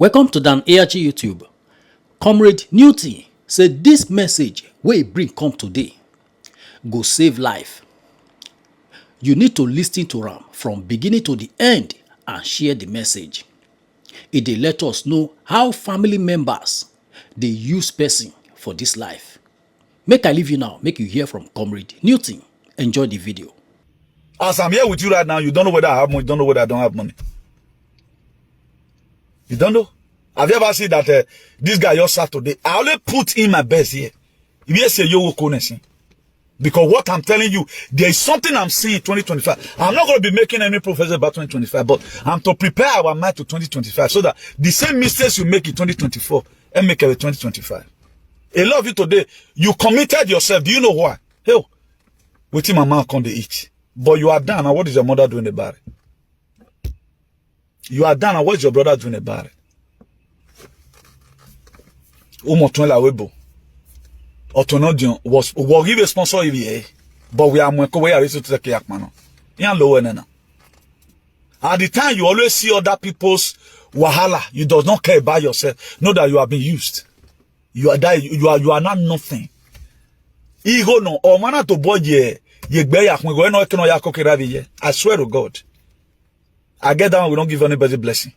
Welcome to Dan ARG YouTube. Comrade Newty said this message wey he bring come today go save life. You need to listen to am from beginning to the end and share the message. It dey let us know how family members dey use person for this life. Make I leave you now, make you hear from Comrade Newty. Enjoy the video. As I'm here with you right now, you don't know whether I have money, you don't know whether I don't have money. You don't know? Have you ever seen that this guy just sat today? I only put in my best here. Because what I'm telling you, there is something I'm seeing in 2025. I'm not going to be making any prophecy about 2025, but I'm to prepare our mind to 2025 so that the same mistakes you make in 2024 and make it in 2025. A lot of you today, you committed yourself. Do you know why? Hell, waiting my mouth on the eat. But you are done. And what is your mother doing about it? You are done. And what is your brother doing about it? Was give a sponsor here, but we are to take care man. At the time you always see other people's wahala, you do not care about yourself. Know that you are being used. You are not nothing. Ego no or mana to boy ye I swear to God. I get down, we don't give anybody blessing.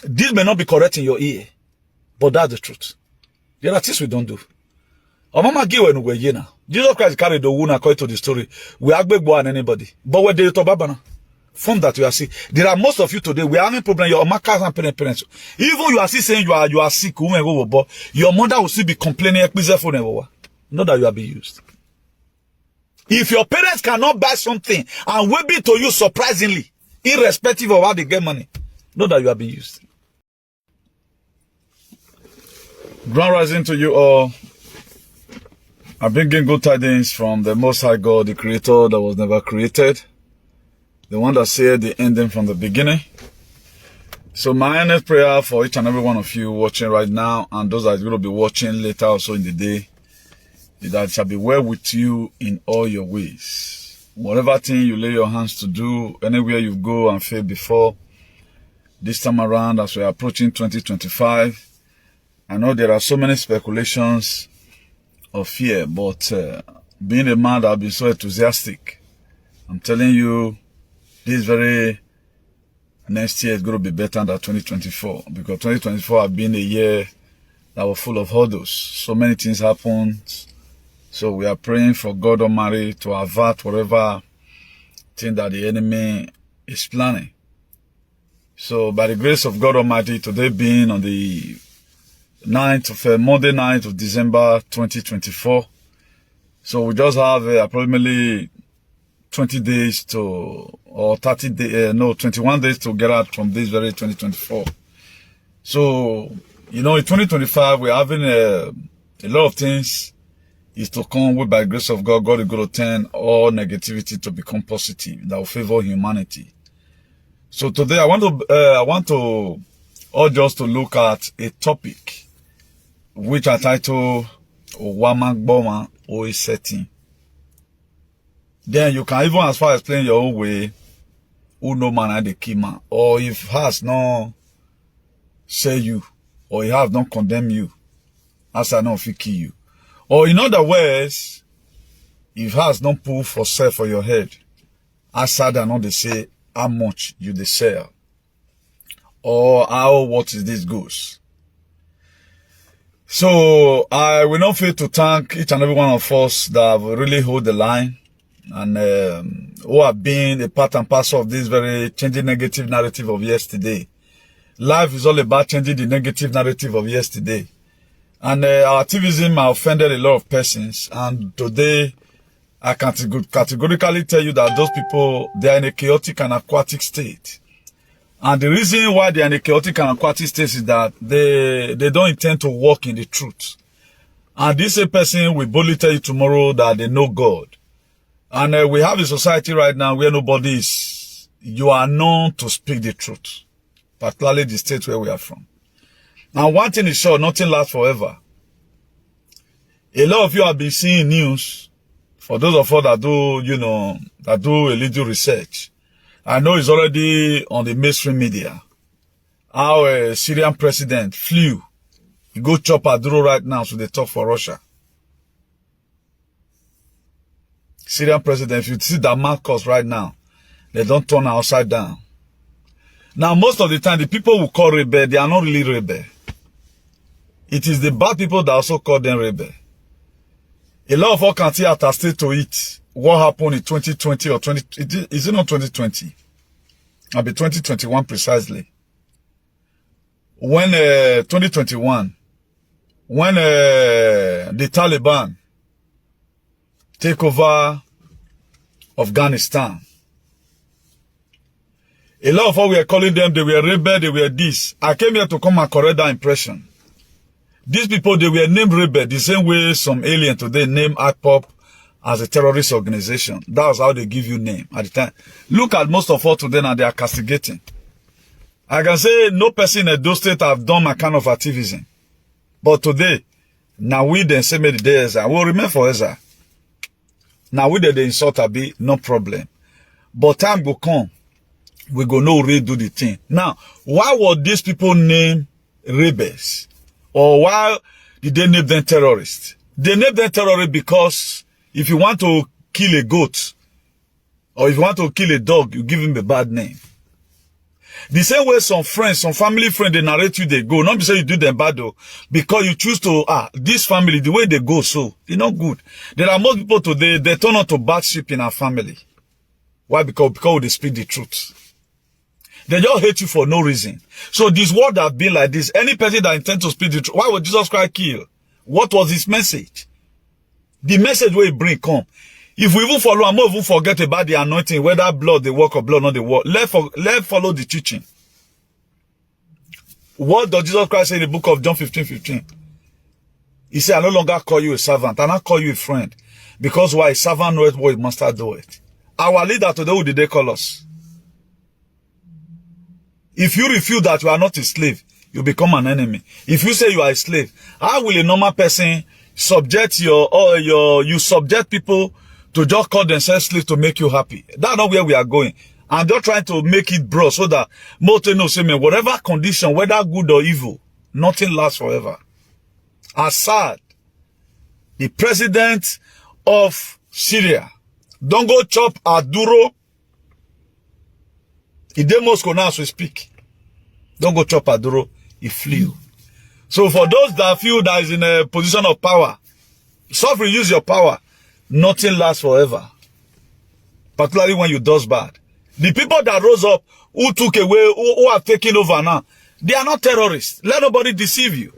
This may not be correct in your ear, but that's the truth. There are things we don't do. Jesus Christ carried the wound according to the story. We OwaMAGBO and anybody. But when they to Babana, from that you are sick. There are most of you today, we are having problem. Your markers and parents. Even you are still saying you are sick, but your mother will still be complaining. Not that you are being used. If your parents cannot buy something and will be to you surprisingly, irrespective of how they get money, know that you are being used. Grand rising to you all. I bring in good tidings from the Most High God, the Creator that was never created, the one that said the ending from the beginning. So my earnest prayer for each and every one of you watching right now, and those that are going to be watching later also in the day, is that it shall be well with you in all your ways. Whatever thing you lay your hands to do, anywhere you go and fail before, this time around as we are approaching 2025, I know there are so many speculations of fear, but being a man that has been so enthusiastic, I'm telling you, this very next year is going to be better than 2024, because 2024 has been a year that was full of hurdles. So many things happened. So we are praying for God Almighty to avert whatever thing that the enemy is planning. So by the grace of God Almighty, today being on the 9th of Monday 9th of December 2024. So we just have approximately 20 days to, or 30 days, no, 21 days to get out from this very 2024. So, you know, in 2025, we're having a lot of things is to come with. By the grace of God, God is going to turn all negativity to become positive that will favor humanity. So today I want to urge us to look at a topic which I title OWAMAGBO MWAN OHEGISE. Then you can even as far explain your own way who no man are the key man, or if has not say you, or he has not condemn you, as I know if he kill you. Or in other words, if has not pull for sale for your head, as I know they say how much you they sell, or how what is this goes. So I will not fail to thank each and every one of us that have really hold the line and who have been a part and parcel of this very changing negative narrative of yesterday. Life is all about changing the negative narrative of yesterday. And our activism has offended a lot of persons. And today, I can categorically tell you that those people, they are in a chaotic and aquatic state. And the reason why they are in a chaotic and aquatic state is that they don't intend to walk in the truth. And this a person will boldly tell you tomorrow that they know God. And we have a society right now where nobody is, you are known to speak the truth, particularly the state where we are from. Now, one thing is sure, nothing lasts forever. A lot of you have been seeing news, for those of us that do, you know, that do a little research, I know it's already on the mainstream media. How a Syrian president flew. He go chop Aduro right now, so they talk for Russia. Syrian president, if you see Damascus right now, they don't turn upside down. Now, most of the time, the people who call rebel, they are not really rebel. It is the bad people that also call them rebel. A lot of us can see attested to it. What happened in 2020 or 20, is it not 2020? I'll be 2021 precisely. When 2021, when the Taliban take over Afghanistan, a lot of us were calling them, they were rebel, they were this. I came here to come and correct that impression. These people, they were named rebel the same way some alien today name IPOP as a terrorist organization. That's how they give you name at the time. Look at most of us today now, they are castigating. I can say no person in those states have done my kind of activism. But today, now we then say me the day Ezra. We'll remain for Ezra. Now we the insult a be no problem. But time will come. We go no redo the thing. Now, why would these people name rebels? Or why did they name them terrorists? They name them terrorists because if you want to kill a goat, or if you want to kill a dog, you give him a bad name. The same way some friends, some family friends, they narrate you, they go. Not because you do them bad though, because you choose to, this family, the way they go, so, it's not good. There are most people today, they turn out to bad sheep in our family. Why? Because they speak the truth. They just hate you for no reason. So this world have been like this. Any person that intends to speak the truth, why would Jesus Christ kill? What was his message? The message where he bring come. If we even follow and even forget about the anointing, whether blood, the work of blood, not the work, let follow the teaching. What does Jesus Christ say in the book of John 15:15? He said, I no longer call you a servant, I now call you a friend. Because why? A servant knoweth what his master doeth. Our leader today, who did they call us? If you refuse that you are not a slave, you become an enemy. If you say you are a slave, how will a normal person subject you subject people to just call themselves slaves to make you happy? That's not where we are going. I'm just trying to make it broad so that most know say me, whatever condition, whether good or evil, nothing lasts forever. Assad, the president of Syria, don't go chop Aduro. He did Moscow now as we speak. Don't go chop Aduro. He flew. So for those that feel that is in a position of power, suffering, use your power. Nothing lasts forever. Particularly when you does bad. The people that rose up, who took away, who have taken over now, they are not terrorists. Let nobody deceive you.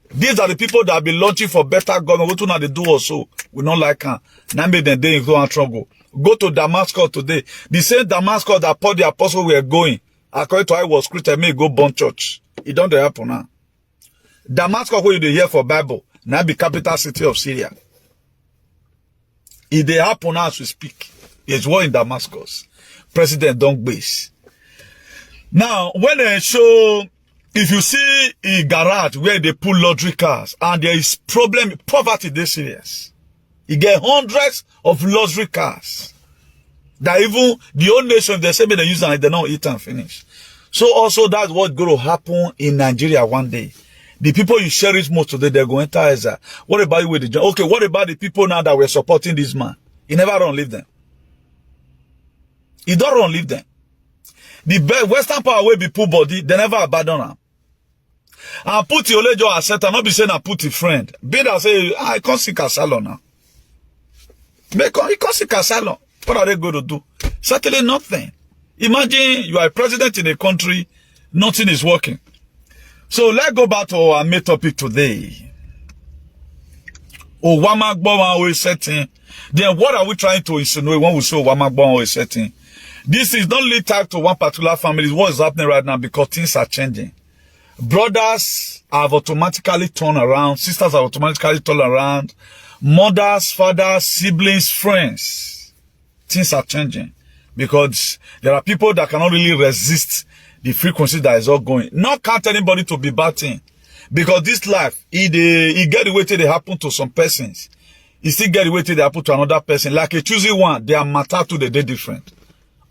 These are the people that have been launching for better government. What do not they do also? We don't like her. Now make them day go and trouble. Go to Damascus today. The same Damascus that Paul the apostle were going. According to I was Christian, may go burn church. It don't happen now. Damascus, where you hear for Bible, now be capital city of Syria. It they happen as we speak. It's war in Damascus. President don't base. Now, when they show, if you see a garage where they pull luxury cars and there is problem, poverty, they serious. You get hundreds of luxury cars. That even the old nation, they say they use and they don't eat and finish. So also that's what's going to happen in Nigeria one day. The people you cherish most today, they're going to enter. What about you with the job? Okay, what about the people now that were supporting this man? He never run leave them. He don't run leave them. The Western power will be poor body, they never abandon them. And put your leg or asset, and not be saying I put a friend. Be that say, I can't see Casalo now. You can't see Casalo. What are they going to do? Certainly nothing. Imagine you are a president in a country, nothing is working. So let's go back to our main topic today. OWAMAGBO MWAN OHEGISE. Then what are we trying to insinuate when we say OWAMAGBO MWAN OHEGISE? This is not really tied to one particular family. It's what is happening right now because things are changing. Brothers have automatically turned around. Sisters have automatically turned around. Mothers, fathers, siblings, friends. Things are changing because there are people that cannot really resist the frequency that is all going. Not count anybody to be bad thing. Because this life, it get the way till they happen to some persons. It still get the way till they happen to another person. Like a choosy one, they are matter to the day different.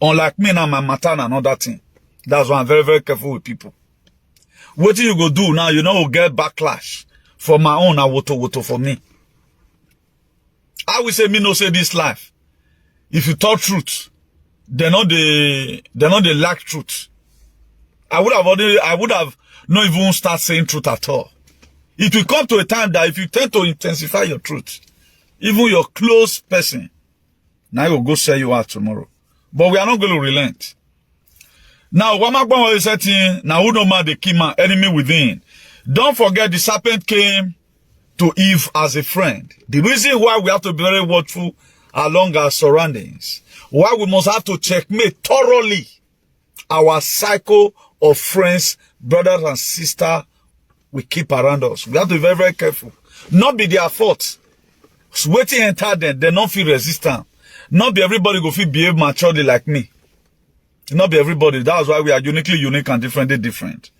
Unlike me now, my matter and another thing. That's why I'm very, very careful with people. What you go do now, you know, will get backlash for my own and woto for me. I will say me no say this life. If you talk truth, they're not the lack truth. I would have not even start saying truth at all. It will come to a time that if you tend to intensify your truth, even your close person, now will go sell you out tomorrow. But we are not going to relent. Now, OWAMAGBO MWAN OHEGHISE now who no man the kima, enemy within. Don't forget the serpent came to Eve as a friend. The reason why we have to be very watchful along our surroundings, why we must have to checkmate thoroughly our cycle of friends, brothers and sisters we keep around us. We have to be very, very careful. Not be their fault. Waiting enter them, they don't feel resistant. Not be everybody go feel behave maturely like me. Not be everybody. That's why we are uniquely unique and differently different.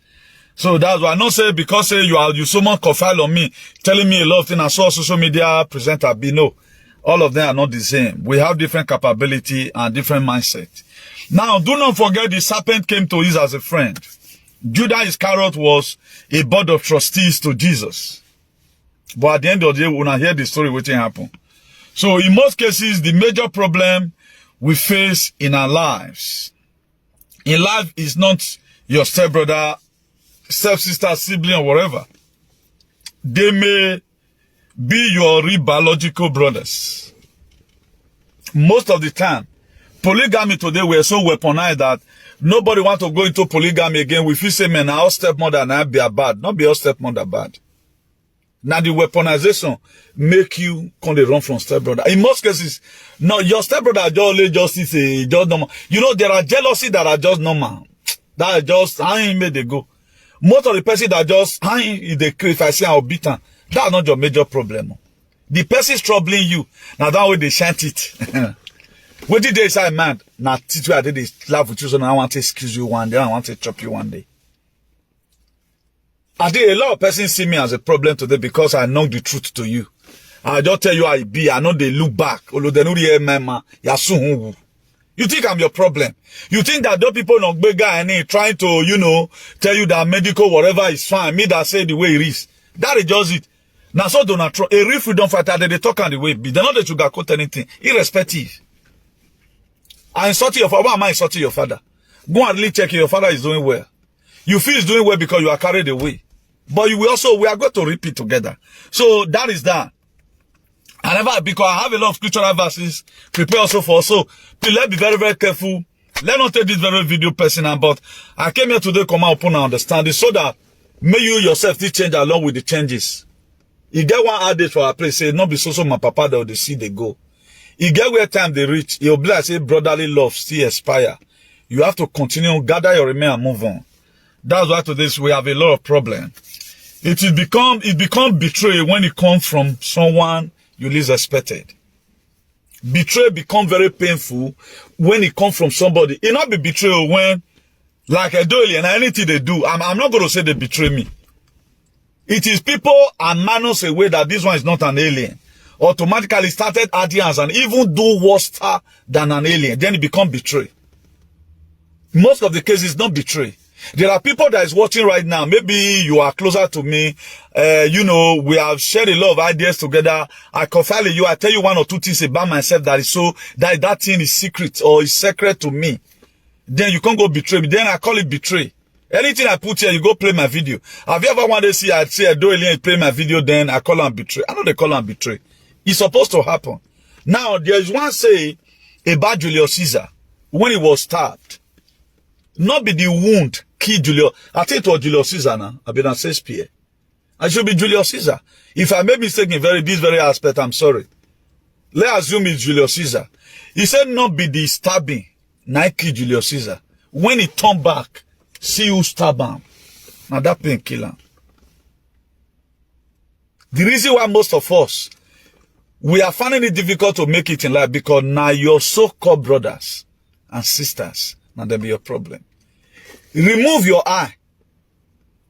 So that's why I not say because say you someone confide on me, telling me a lot of things. I saw social media presenter be no. All of them are not the same. We have different capability and different mindset. Now, do not forget the serpent came to Eve as a friend. Judas Iscariot was a board of trustees to Jesus. But at the end of the day, when I hear the story, what happened. So in most cases, the major problem we face in our lives, in life is not your stepbrother, stepsister, sibling, or whatever. They may be your real biological brothers. Most of the time, polygamy today, we're so weaponized that nobody want to go into polygamy again. We feel say, man, our stepmother and I be a bad. Not be our stepmother bad. Now the weaponization make you come to run from stepbrother. In most cases, no, your stepbrother just is a just normal. You know, there are jealousy that are just normal. That are just how he made they go. Most of the person that just how they crave, if I say I'll beat them, that's not your major problem. The person is troubling you. Now that way they shan't it. What did they say, man? Now teach you I did this laugh with you, so now I want to excuse you one day, I want to chop you one day. I think a lot of persons see me as a problem today because I know the truth to you. I just tell you how it be. I know they look back. You think I'm your problem. You think that those people not big guy and trying to, you know, tell you that medical whatever is fine. Me that say the way it is. That is just it. Now so Donald Trump, a real freedom fighter, they talk on the way. They're not the sugarcoat anything. Irrespective. I insulted your father. Why am I insulting your father? Go and really check if your father is doing well. You feel he's doing well because you are carried away. But you will also, we are going to repeat together. So that is that. Because I have a lot of scriptural verses, prepare also for also. Please let's be very, very careful. Let's not take this very video personal, but I came here today to come out upon and understand it so that may you yourself still change along with the changes. You get one adage for our place, say, not be so my papa that they see they go. You get where time they reach, you'll be like, say, brotherly love still expire. You have to continue, gather your remain and move on. That's why today we have a lot of problem. It become betrayal when it comes from someone you least expected. Betrayal become very painful when it comes from somebody. It not be betrayal when, like a alien, anything they do. I'm not going to say they betray me. It is people and manners away that this one is not an alien. Automatically started audience and even do worse than an alien. Then it become betray. Most of the cases not betray. There are people that is watching right now. Maybe you are closer to me. You know, we have shared a lot of ideas together. I confide in you. I tell you one or two things about myself that is so, that thing is secret or is secret to me. Then you can't go betray me. Then I call it betray. Anything I put here, you go play my video. Have you ever wanted to see, I say, I do alien play my video, then I call on betray. I know they call on betray. It's supposed to happen. Now, there is one say about Julius Caesar when he was stabbed. Not be the wound kill Julius. I think it was Julius Caesar now. I've been on Shakespeare. I should be Julius Caesar. If I made mistake in this very aspect, I'm sorry. Let's assume it's Julius Caesar. He said not be the stabbing. Now kill Julius Caesar. When he turned back, see who stab him. Now that pain kill him. The reason why most of us, we are finding it difficult to make it in life because now your so-called brothers and sisters, now that be your problem. Remove your eye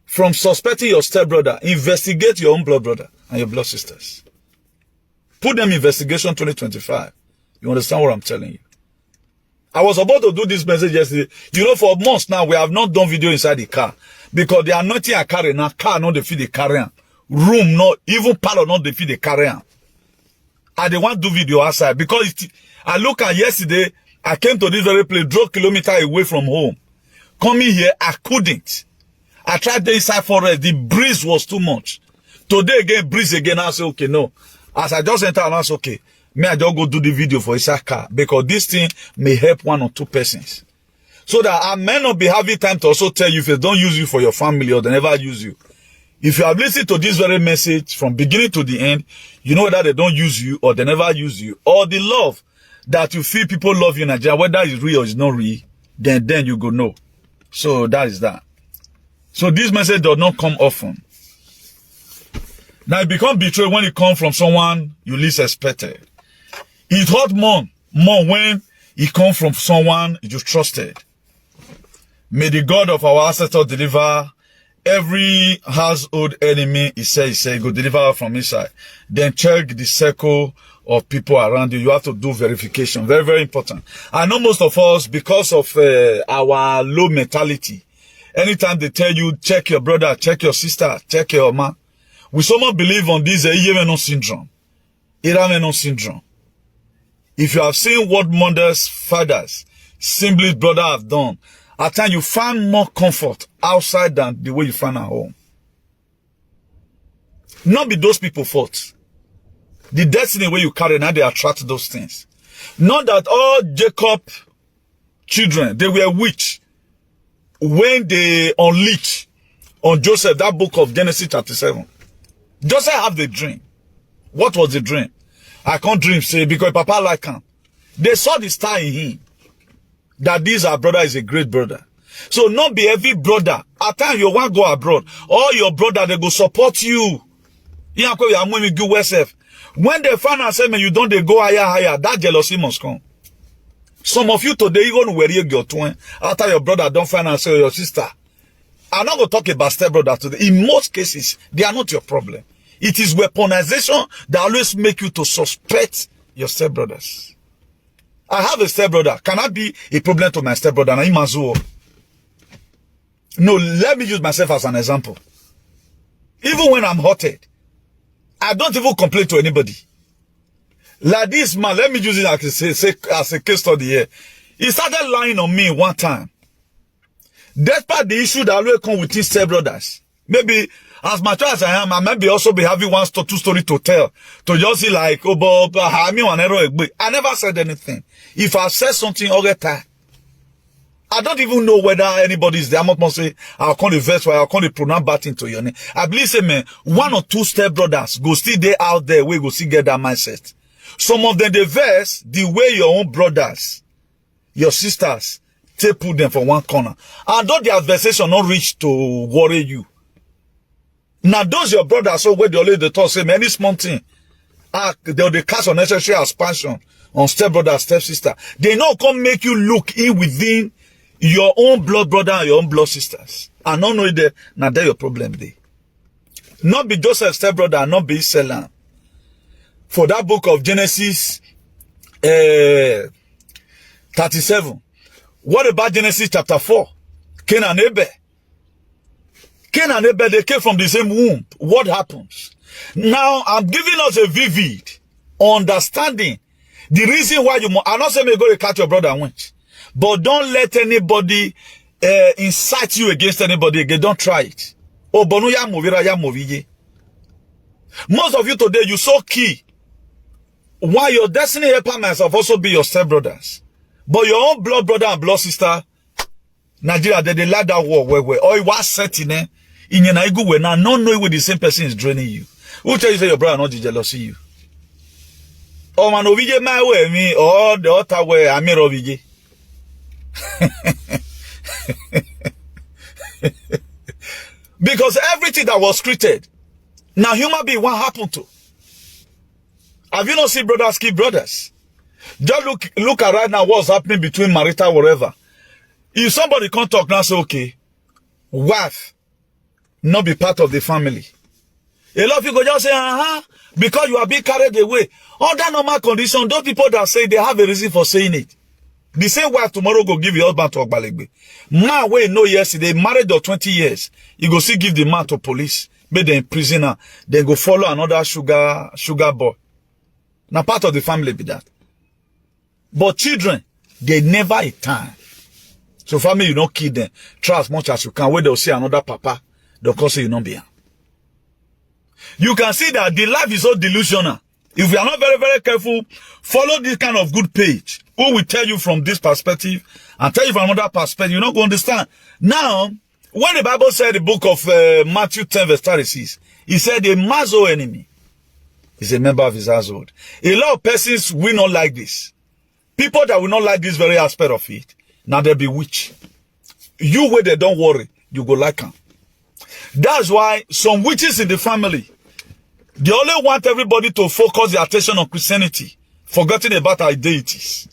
from suspecting your stepbrother. Investigate your own blood brother and your blood sisters. Put them in investigation 2025. You understand what I'm telling you? I was about to do this message yesterday. You know, for months now, we have not done video inside the car. Because the anointing I carry now, car not the feed the carrier. Room not, even parlor not the feed the carrier. I didn't want to do video outside. Because I look at yesterday, I came to this very place, drove kilometers away from home. Coming here, I couldn't. I tried the inside forest. The breeze was too much. Today again, breeze again. I say, okay, no. As I just enter, I say, okay, may I just go do the video for inside car. Because this thing may help 1 or 2 persons. So that I may not be having time to also tell you if they don't use you for your family or they never use you. If you have listened to this very message from beginning to the end, you know whether they don't use you or they never use you. Or the love that you feel people love you in Nigeria, whether it's real or it's not real, then you go know. So that is that. So this message does not come often. Now it becomes betrayal when it comes from someone you least expected. It hurt more when it comes from someone you trusted. May the God of our ancestors deliver every household enemy, he said, go deliver from inside. Then check the circle of people around you. You have to do verification. Very, very important. I know most of us, because of our low mentality, anytime they tell you, check your brother, check your sister, check your man, we so much believe on this Iyemenon syndrome. Iramenon syndrome. If you have seen what mothers, fathers, siblings, brother have done, at times you find more comfort outside than the way you find at home. Not be those people's fault. The destiny where you carry now, they attract those things. Not that all Jacob children, they were witch when they unleashed on Joseph, that book of Genesis chapter 7. Joseph have the dream. What was the dream? I can't dream, say, because Papa like him. They saw the star in him. That this our brother is a great brother. So not be every brother. At times you want to go abroad. All your brother, they go support you. When they find out, say, man, you don't, they go higher. That jealousy must come. Some of you today, even where you go to, after your brother don't find out, say, your sister. I'm not going to talk about stepbrother today. In most cases, they are not your problem. It is weaponization that always make you to suspect your stepbrothers. I have a stepbrother. Can I be a problem to my stepbrother? No, let me use myself as an example. Even when I'm hurted, I don't even complain to anybody. Like this man, let me use it as a case study here. He started lying on me one time. Despite the issue that always come with his stepbrothers. Maybe as mature as I am, I might be also be having 1 or 2 stories to tell. To just see like, oh, but I never said anything. If I said something, I don't even know whether anybody is there. I'm not going to say, I'll call the verse, I'll call the pronoun bad into your name. I believe, say, man, 1 or 2 stepbrothers go still there out there, we go still get that mindset. Some of them, the verse, the way your own brothers, your sisters, they put them for one corner. And though the adversation not reach to worry you. Now, those your brothers, so where they always talk, say, man, any small thing, they cast unnecessary expansion on stepbrother, stepsister. They not come make you look in within your own blood brother and your own blood sisters. And not know that, now there your problem there. Not be Joseph's stepbrother and not be Selam. For that book of Genesis 37. What about Genesis chapter 4? Cain and Abel. Cain and Abel, they came from the same womb. What happens? Now, I'm giving us a vivid understanding. The reason why I'm not saying you go to catch your brother and went. But don't let anybody incite you against anybody again. Don't try it. Oh, most of you today, you so key. Why your destiny helper might also be your stepbrothers. But your own blood brother and blood sister, Nigeria, they like that war where or it was set in there. In your good way now, not knowing where the same person is draining you. Who tell you say your brother not jealousy you? Oh man, Ovije my way, me, or the other way, I'm here Ovije. Because everything that was created, now human being, what happened to? Have you not seen brothers keep brothers? Just look at right now what's happening between marital whatever. If somebody can't talk now, say, okay, wife, not be part of the family. A lot of people just say, because you are being carried away. Under normal condition, those people that say they have a reason for saying it. The same wife tomorrow go give your husband to Ogbalegbe. Man wey know yesterday, married for 20 years, you go still give the man to police, make them prisoner, then go follow another sugar boy. Now part of the family be that. But children, they never a time. So family, you don't kill them. Try as much as you can. When they'll see another papa, they'll call say you don't be here. You can see that the life is so delusional. If you are not very, very careful, follow this kind of good page. Who will tell you from this perspective and tell you from another perspective. You're not going to understand. Now, when the Bible said the book of Matthew 10 verse 36, he said a man's own enemy is a member of his household. A lot of persons will not like this. People that will not like this very aspect of it, now they'll be witch. You where they don't worry, you go like them. That's why some witches in the family, they only want everybody to focus their attention on Christianity, forgetting about our deities.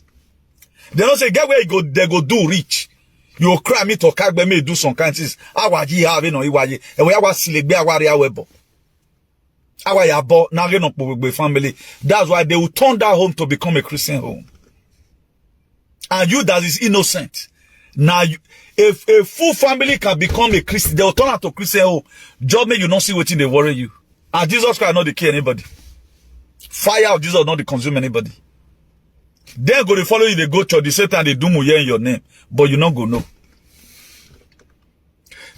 They don't say, get where you go, they go do rich. You cry me to kagbe me do some kind of things. Awa ji have no iwaye. Ewe awa silegbe awa ria webo. Awa yabo na ge no po family. That's why they will turn that home to become a Christian home. And you that is innocent. Now, if a full family can become a Christian, they will turn out to Christian home. Just make you not see what they worry you. And Jesus Christ not to kill anybody. Fire of Jesus not to consume anybody. Then go to follow you, they go to the Satan, they do muye in your name. But you not go know.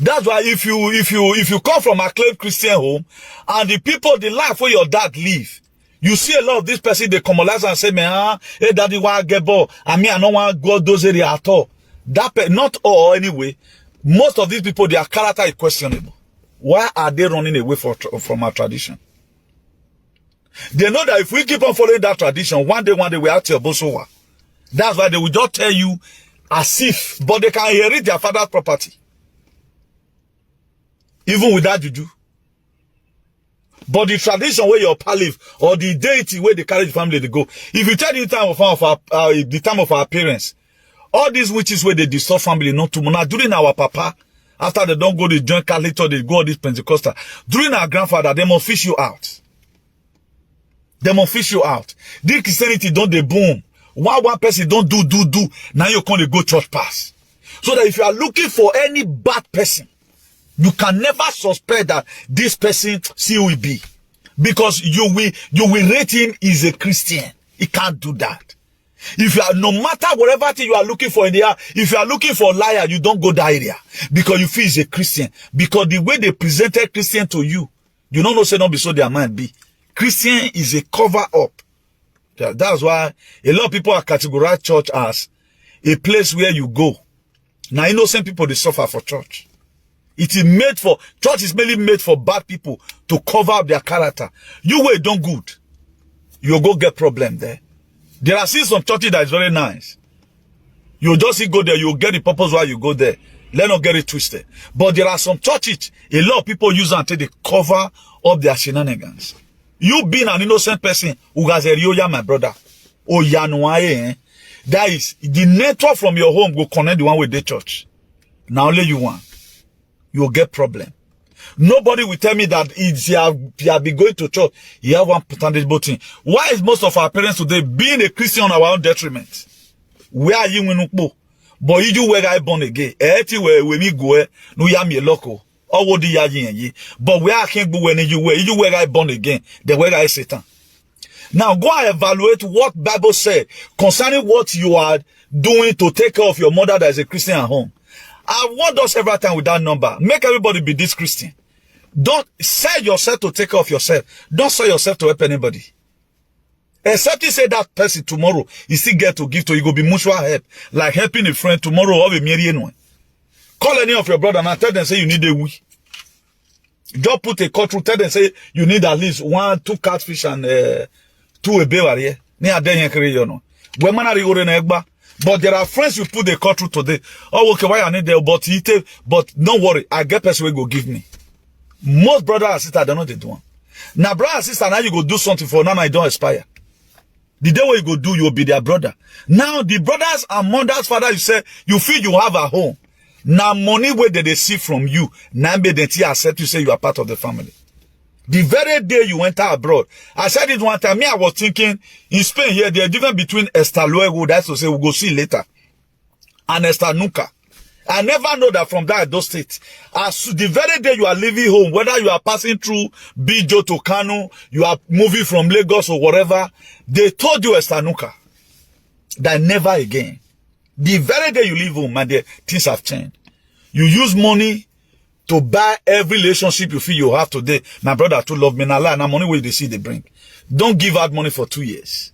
That's why if you come from a acclaimed Christian home, and the people, the life where your dad live, you see a lot of this person, they commonize and say, man, hey, daddy, why get ball? I mean, I don't want to go those areas at all. Not all anyway. Most of these people, their character is questionable. Why are they running away from our tradition? They know that if we keep on following that tradition, one day we have to Bosowa. That's why they will just tell you as if, but they can inherit their father's property. Even without juju. But the tradition where your pa live, or the deity where they carry the family they go. If you tell the time of our parents, all these witches where they disturb family not too much. Now during our papa, after they don't go to join Catholic or they go all this Pentecostal, during our grandfather, they must fish you out. They must fish you out. This Christianity don't they boom. One person don't do. Now you can't go church pass. So that if you are looking for any bad person, you can never suspect that this person will be. Because you will rate him as a Christian. He can't do that. If you are, no matter whatever thing you are looking for in the air, if you are looking for a liar, you don't go that area. Because you feel he's a Christian. Because the way they presented Christian to you, you don't know say not be so their mind be. Christian is a cover up. That's why a lot of people are categorized church as a place where you go. Now innocent people, they suffer for church. It is made for, church is mainly made for bad people to cover up their character. You were done good, you'll go get problem there. There are still some churches that is very nice. You just go there, you'll get the purpose why you go there. Let not get it twisted. But there are some churches, a lot of people use until they cover up their shenanigans. You being an innocent person who has a rioya, my brother. Oh, yanuaye, that is, the network from your home will connect the one with the church. Now only you want. You'll get problem. Nobody will tell me that if you have been going to church, you have one tangible thing. Why is most of our parents today being a Christian on our own detriment? Where are you when you but you where I born again? When me go, no yami local. Or what do you but where I can't go when you where I born again, the where I Satan. Now go and evaluate what Bible said concerning what you are doing to take care of your mother that is a Christian at home. I want us every time with that number. Make everybody be this Christian. Don't sell yourself to take care of yourself. Don't sell yourself to help anybody. Except you say that person tomorrow, you still get to give to you, go be mutual help. Like helping a friend tomorrow or a marry anyone. Call any of your brother and tell them say you need a wee. Just put a cut through, tell them say you need at least 1, 2 catfish and 2 a bear here. But there are friends you put the cut through today. Oh, okay, why I need that? But but don't worry, I get person will go give me. Most brothers and sisters, they know they do one. Now, brother and sister, now you go do something for now, I don't expire. The day when you go do, you will be their brother. Now, the brothers and mothers, father, you say, you feel you have a home. Now, money where they see from you, now they accept you say you are part of the family. The very day you enter abroad. I said it one time. Me, I was thinking, in Spain here, there's a difference between Esta Luego, that's to say, we'll go see later, and Esta Nunca. I never know that from that those states. As the very day you are leaving home, whether you are passing through Bijo to Kano, you are moving from Lagos or whatever, they told you Esta Nunca. That never again. The very day you leave home, my dear, things have changed. You use money to buy every relationship you feel you have today. My brother too love me, and money will they see they bring. Don't give out money for 2 years.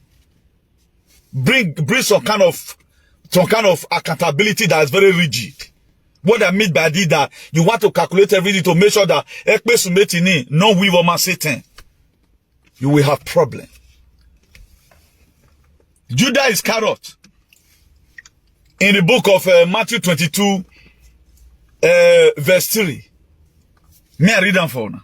Bring some kind of accountability that is very rigid. What I mean by that, you want to calculate everything to make sure that no we will Satan. You will have problem. Judah Iscariot in the book of Matthew 22, verse 3. May I read them for now?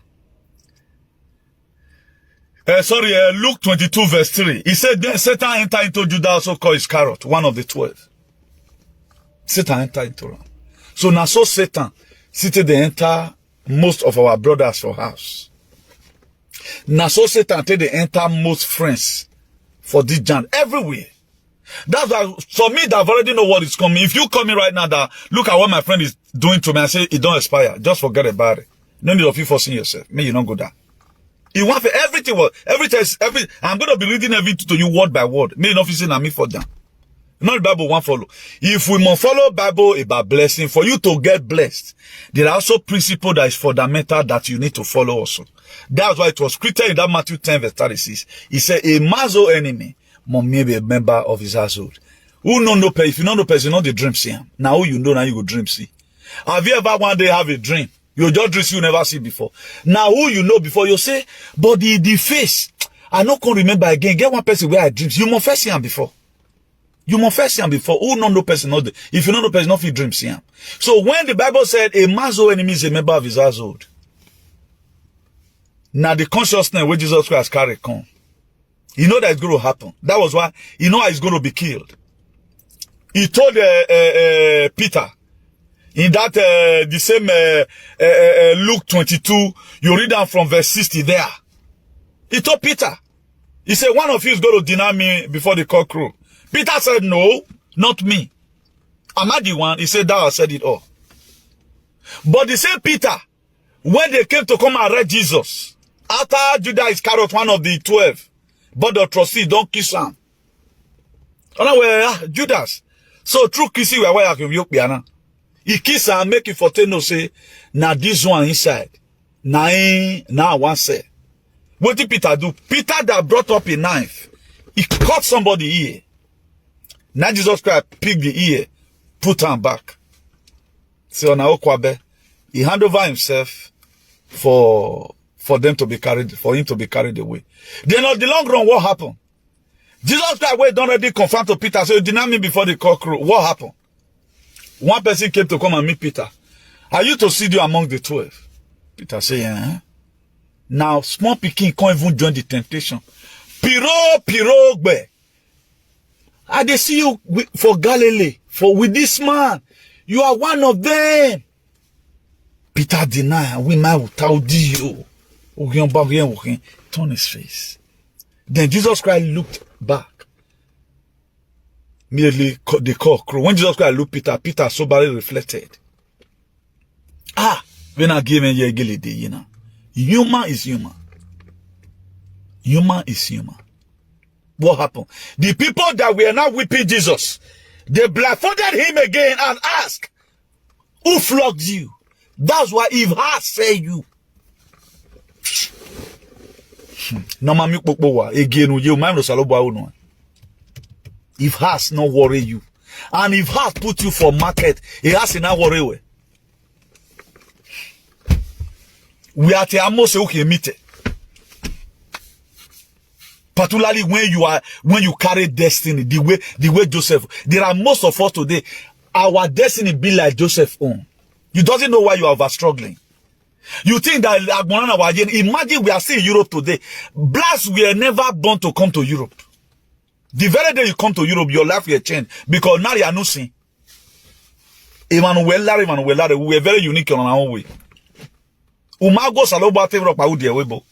Luke 22, verse 3. He said, then Satan entered into Judah, also called Iscariot, one of the 12. Satan entered into him. So now so Satan seated they enter most of our brothers for house. Now so Satan they enter most friends for this jam everywhere. That's why, for me, that I've already know what is coming. If you call me right now that, look at what my friend is doing to me, I say, it don't expire. Just forget about it. No need of you forcing yourself. Me, you don't go down. You want for everything, I'm going to be reading everything to you word by word. Me, not facing me for down. Not the Bible won't follow. If we must follow Bible about blessing, for you to get blessed, there are also principles that is fundamental that you need to follow also. That's why it was written in that Matthew 10 verse 36. He said, a man's own enemy must be a member of his household. Who know no person? If you know no person, you know the dream see him. Now who you know, now you go dream see. Have you ever one day have a dream? You just dream you never see before. Now who you know before, you say, but the face, I not can remember again. Get one person where I dream. You must first see him before. You must first see him before. Who know no person, not the, if you know no person, not feel dream see him. So when the Bible said a man's own enemy is a member of his household, now the consciousness where Jesus Christ carried come, you know that it's going to happen. That was why you know he's going to be killed. He told Peter in that the same Luke 22, you read down from verse 60 there. He told Peter, he said, one of you is going to deny me before the cock crow. Peter said, no, not me. Am I the one? He said, thou hast said it all. But the same Peter, when they came to come and arrest Jesus, after Judah Iscariot, one of the 12, but the trustee don't kiss him. Judas. So through kissing, we are where I can yoke piano. He kiss and make it for no say, now this one inside. Now one say. What did Peter do? Peter that brought up a knife, he cut somebody ear. Now Jesus Christ picked the ear, put him back. So now he hand over himself for them to be carried, for him to be carried away. Then on the long run, what happened? Jesus Christ wait already confront to Peter, so you deny me before the cock crow. What happened? One person came to come and meet Peter. Are you to see you among the 12? Peter said, yeah. Now, small pikin can't even join the temptation. Piro, I dey see you for Galilee, for with this man. You are one of them. Peter denied, we might tell you. Turn his face. Then Jesus Christ looked back. Immediately the cock crow. When Jesus Christ looked Peter, Peter soberly reflected. When I give him you know. Human is human. Human is human. What happened? The people that were now whipping Jesus, they blindfolded him again and asked, who flogged you? That's why if I say you. If has not worry you, and if has put you for market, it has not worry we. We are the almost okay meet. Particularly when you carry destiny, the way Joseph. There are most of us today, our destiny be like Joseph's own. You doesn't know why you are struggling. You think that imagine we are still in Europe today. Blacks were never born to come to Europe. The very day you come to Europe, your life will change because now you are not seen. Emmanuel, we were very unique on our own way. Umago saloba te ropa udi ewebo.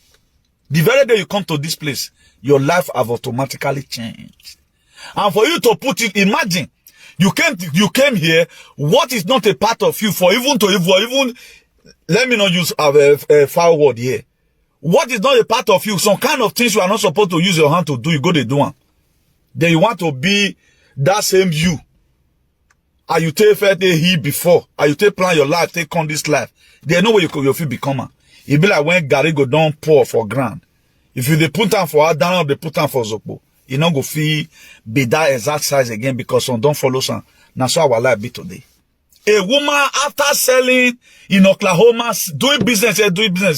The very day you come to this place, your life have automatically changed. And for you to put it, imagine, you came here, what is not a part of you, for even, let me not use a foul word here. What is not a part of you, some kind of things you are not supposed to use your hand to do, you go to do them. Then you want to be that same you. And you take fair day here before, and you take plan your life, take on this life. There's no way you feel become. It be like when Gary go down pour for ground. If you they put on for down, they put on for Zokbo. You not go feel be that exact size again because some don't follow some. That's how our life be today. A woman after selling in Oklahoma, doing business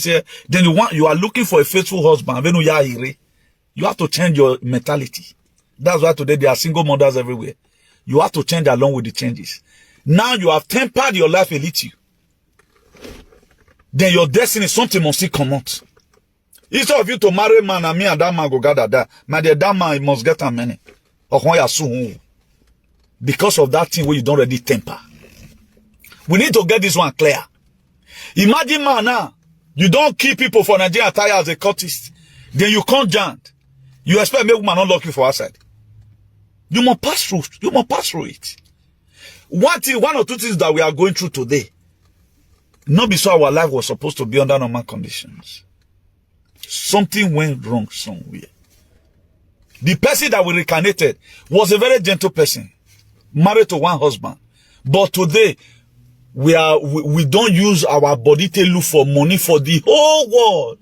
here, then you are looking for a faithful husband. You have to change your mentality. That's why today there are single mothers everywhere. You have to change along with the changes. Now you have tempered your life a little. Then your destiny, something must still come out. Instead of you to marry man and me and that man go gather that, my dear, that man must get a money. Because of that thing where you don't already temper. We need to get this one clear. Imagine man now, you don't keep people for Nigeria attire as a cultist. Then you can't jant. You expect make woman not lock you for outside. You must pass through. You must pass through it. One or two things that we are going through today. Not be so our life was supposed to be under normal conditions. Something went wrong somewhere. The person that we reincarnated was a very gentle person, married to one husband. But today, we don't use our body to look for money for the whole world.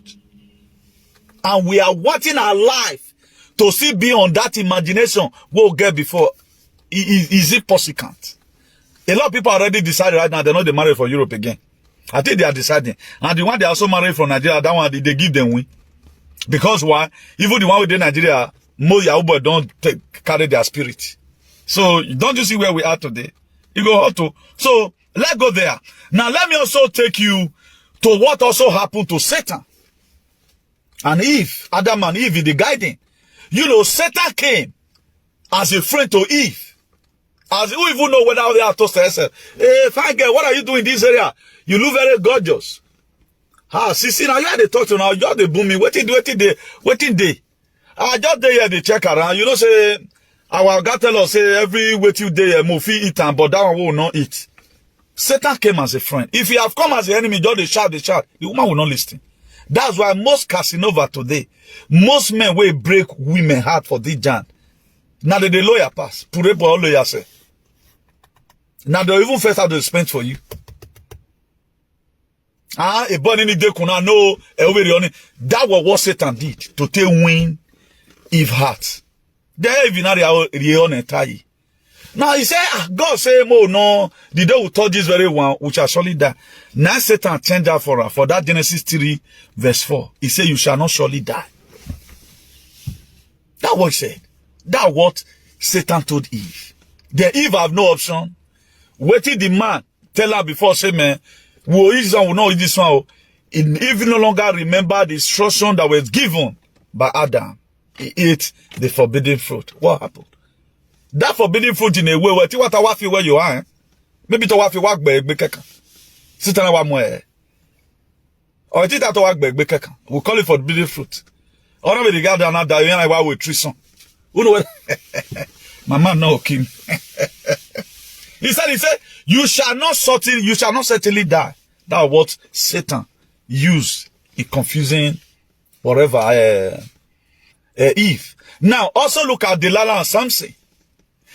And we are watching our life to see beyond that imagination we'll get before. Is it possible? A lot of people already decided right now they're not married for Europe again. I think they are deciding. And the one they also married from Nigeria, that one, they give them win. Because why? Even the one within Nigeria, most Yahoo don't carry their spirit. So, don't you see where we are today? You go out to. So, let's go there. Now, let me also take you to what also happened to Satan. And Eve, Adam and Eve, the guiding. You know, Satan came as a friend to Eve. As who even know whether they are toast to herself. Hey, fine girl, what are you doing in this area? You look very gorgeous. See, now you had to talk to now, you're the booming. Waiting day. I just day here, they check around. You know, say, our God tell us, say, every waiting day, move eat, but that one will not eat. Satan came as a friend. If he have come as an enemy, just they shout, the woman will not listen. That's why most Casanova today, most men will break women heart for this giant. Now the lawyer pass. Pure all lawyer say. Now they even first have to spend for you. A bunny day kuna no that was what Satan did to take win Eve heart. There even are now he said, God say more no, the day we taught this very one, which are surely die. Now Satan changed that for her, for that Genesis 3, verse 4. He said, you shall not surely die. That's what he said. That's what Satan told Eve. The Eve have no option. Waiting the man, tell her before, say, man, we'll eat this one, we'll not eat this one. Eve no longer remember the instruction that was given by Adam. He ate the forbidden fruit. What happened? That forbidden fruit in a way, what I wafi where you are, maybe to wafi wak be keka. Sitana wa mwe. Or it is that wak be keka. We call it forbidden fruit. Or not be the guy that now die when I wa with treason. Who know what? My man no king. He said, you shall not certainly die. That's what Satan used in confusing whatever Eve. Now, also look at Delilah and Samson.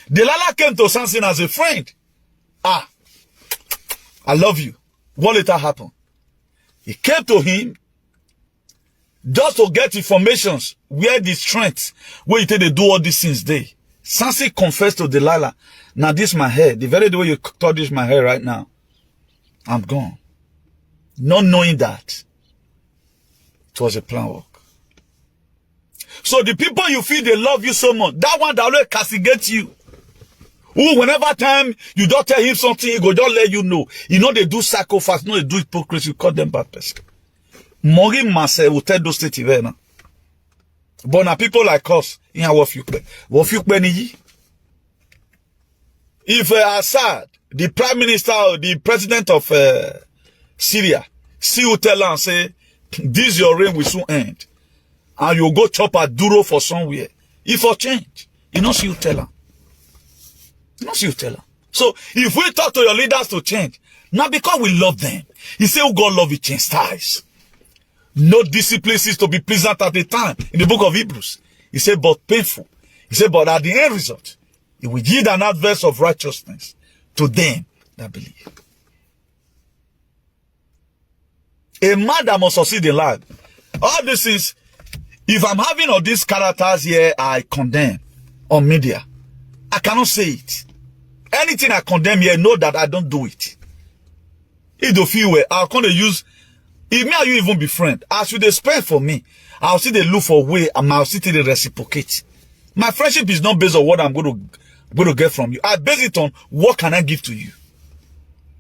Delilah came to Samson as a friend. I love you. What later happened? He came to him just to get informations where the strength, where you take to do all these things there. Samson confessed to Delilah, now this my hair, the very way you thought this my hair right now, I'm gone. Not knowing that it was a plan work. So the people you feel they love you so much, that one that always castigate you. Who whenever time you don't tell him something, he go just let you know. You know they do sacrifice, you know they do hypocrisy, you call them bad person. Maureen Marcel will tell those things now. But now people like us, if Assad, the prime minister or the president of Syria, see who tell and say, this your reign will soon end. and you go chop a duro for somewhere. If for change, you know, see you tell her. You know, see you tell her. So if we talk to your leaders to change, not because we love them. He said, "Oh God, love you, change styles." No discipline is to be pleasant at the time. In the book of Hebrews, he said, but painful. He said, but at the end result, it will yield an adverse of righteousness to them that believe. A man that must succeed in life. All this is, if I'm having all these characters here, I condemn on media. I cannot say it. Anything I condemn here, know that I don't do it. If you feel well, I'll come to use, if me and you even be friends, as you they spend for me, I'll see they look for a way, and I'll see they reciprocate. My friendship is not based on what I'm going to get from you. I base it on what can I give to you.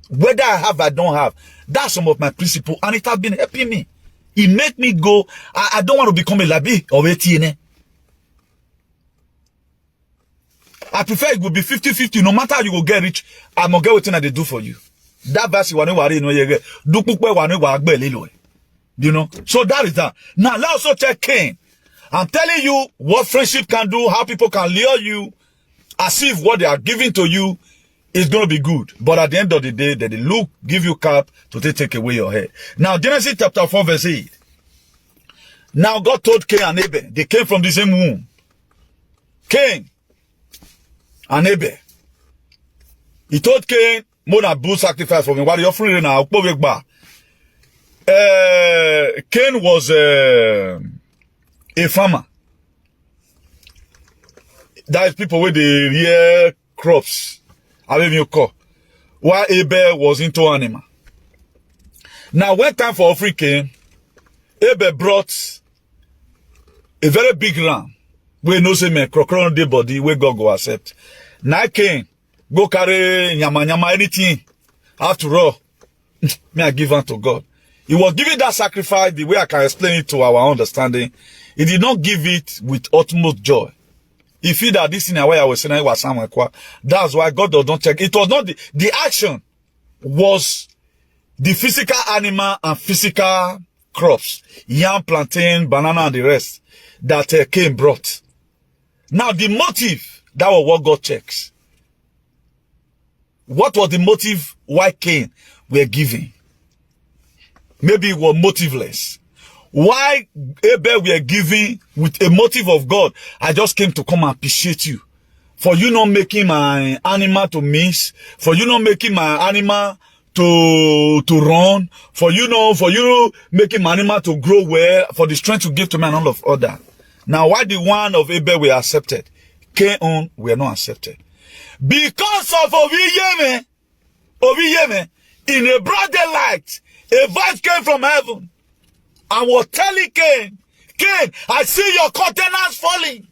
Whether I have, I don't have. That's some of my principles, and it has been helping me. It make me go, I don't want to become a labi or a TNA. I prefer it would be 50-50. No matter how you will get rich, I'm going to get what they do for you. That verse you want to know, you know. So that is that. Now let's also check Cain. I'm telling you what friendship can do, how people can lure you, as if what they are giving to you is going to be good. But at the end of the day, they look, give you cap to take away your head. Now Genesis chapter 4 verse 8. Now God told Cain and Abel, they came from the same womb. Cain and Abel. He told Cain, more than bull sacrifice for me. What are you offering now? Cain was a farmer. That is people with the rear crops. I mean, you call. While Abel was into animal. Now, when time for offering came, Abel brought a very big ram. We know say me crocodile the body where God go accept. Now Cain go carry nyama anything. After all, me I give unto God. He was giving that sacrifice the way I can explain it to our understanding. He did not give it with utmost joy. He feel that this in a way I was saying was somewhere. That's why God does not check. It was not the action was the physical animal and physical crops, yam, plantain, banana, and the rest that Cain brought. Now the motive, that was what God checks. What was the motive why Cain were giving? Maybe it was motiveless. Why Abel were giving with a motive of God? I just came to come and appreciate you. For you not making my animal to miss. For you not making my animal to run. For you making my animal to grow well. For the strength to give to me and all of other. Now why the one of Abel were accepted? Cain were not accepted. Because of Oviyeme, in a broad daylight, a voice came from heaven and was telling Cain, Cain, I see your countenance falling.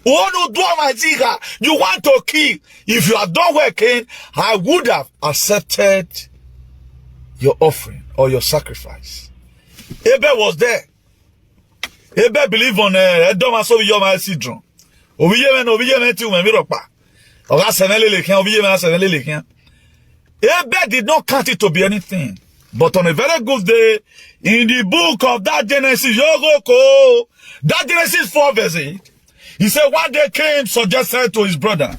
You want to kill. If you had done well, Cain, I would have accepted your offering or your sacrifice. Abel was there. Abel believed on Edom syndrome. Abel did not count it to be anything. But on a very good day, in the book of that Genesis, that Genesis 4 verse 8, he said one day Cain suggested to his brother,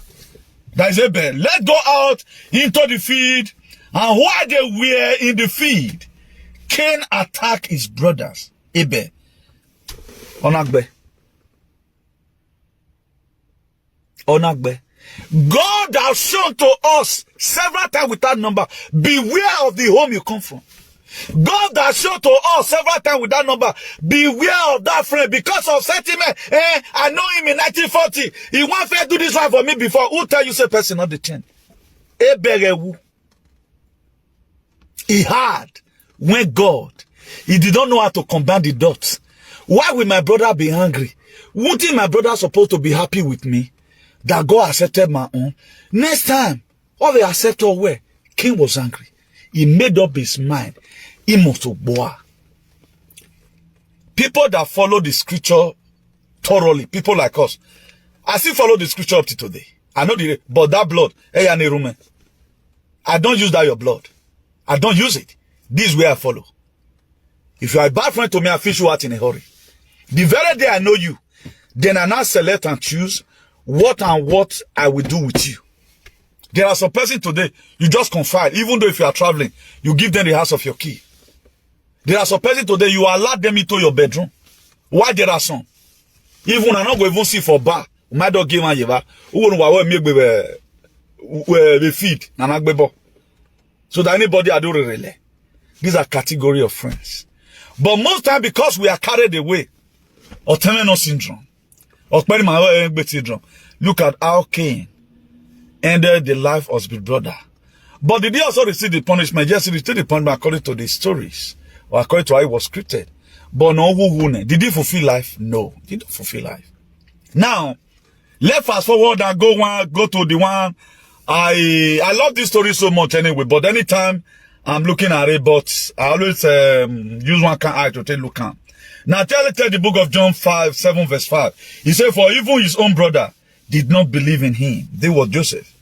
that is Abel, let's go out into the field. And while they were in the field, Cain attacked his brothers, Abel. Onagbe. God has shown to us several times without number, beware of the home you come from. God has shown to us several times without number, beware of that friend because of sentiment. I know him in 1940. He won't fair do this one for me before. Who tell you say person not the change? He had when God, he did not know how to combine the dots. Why will my brother be angry? Wouldn't my brother supposed to be happy with me? That God accepted my own. Next time, all they accepted were, Cain was angry. He made up his mind. He must bow. People that follow the scripture thoroughly, people like us, I still follow the scripture up to today. I know but that blood, I don't use that your blood. I don't use it. This is where I follow. If you are a bad friend to me, I fish you out in a hurry. The very day I know you, then I now select and choose what and what I will do with you. There are some person today, you just confide, even though if you are traveling, you give them the house of your key. There are some person today, you allow them into your bedroom. Why there are some? Even I not go even see for bar. My dog give man yeva. Who make we feed. So that anybody I do relay. These are category of friends. But most time because we are carried away, or terminal syndrome, or syndrome. Look at how Cain ended the life of his brother. But did he also receive the punishment? Yes, he received the punishment according to the stories, or according to how it was scripted. But no, did he fulfill life? No, he didn't fulfill life. Now, let's fast forward and go to the one. I love this story so much anyway, but anytime I'm looking at it, but I always use one eye to take a look at. Now tell the book of John 7 verse 5. He said, for even his own brother did not believe in him. They were Joseph.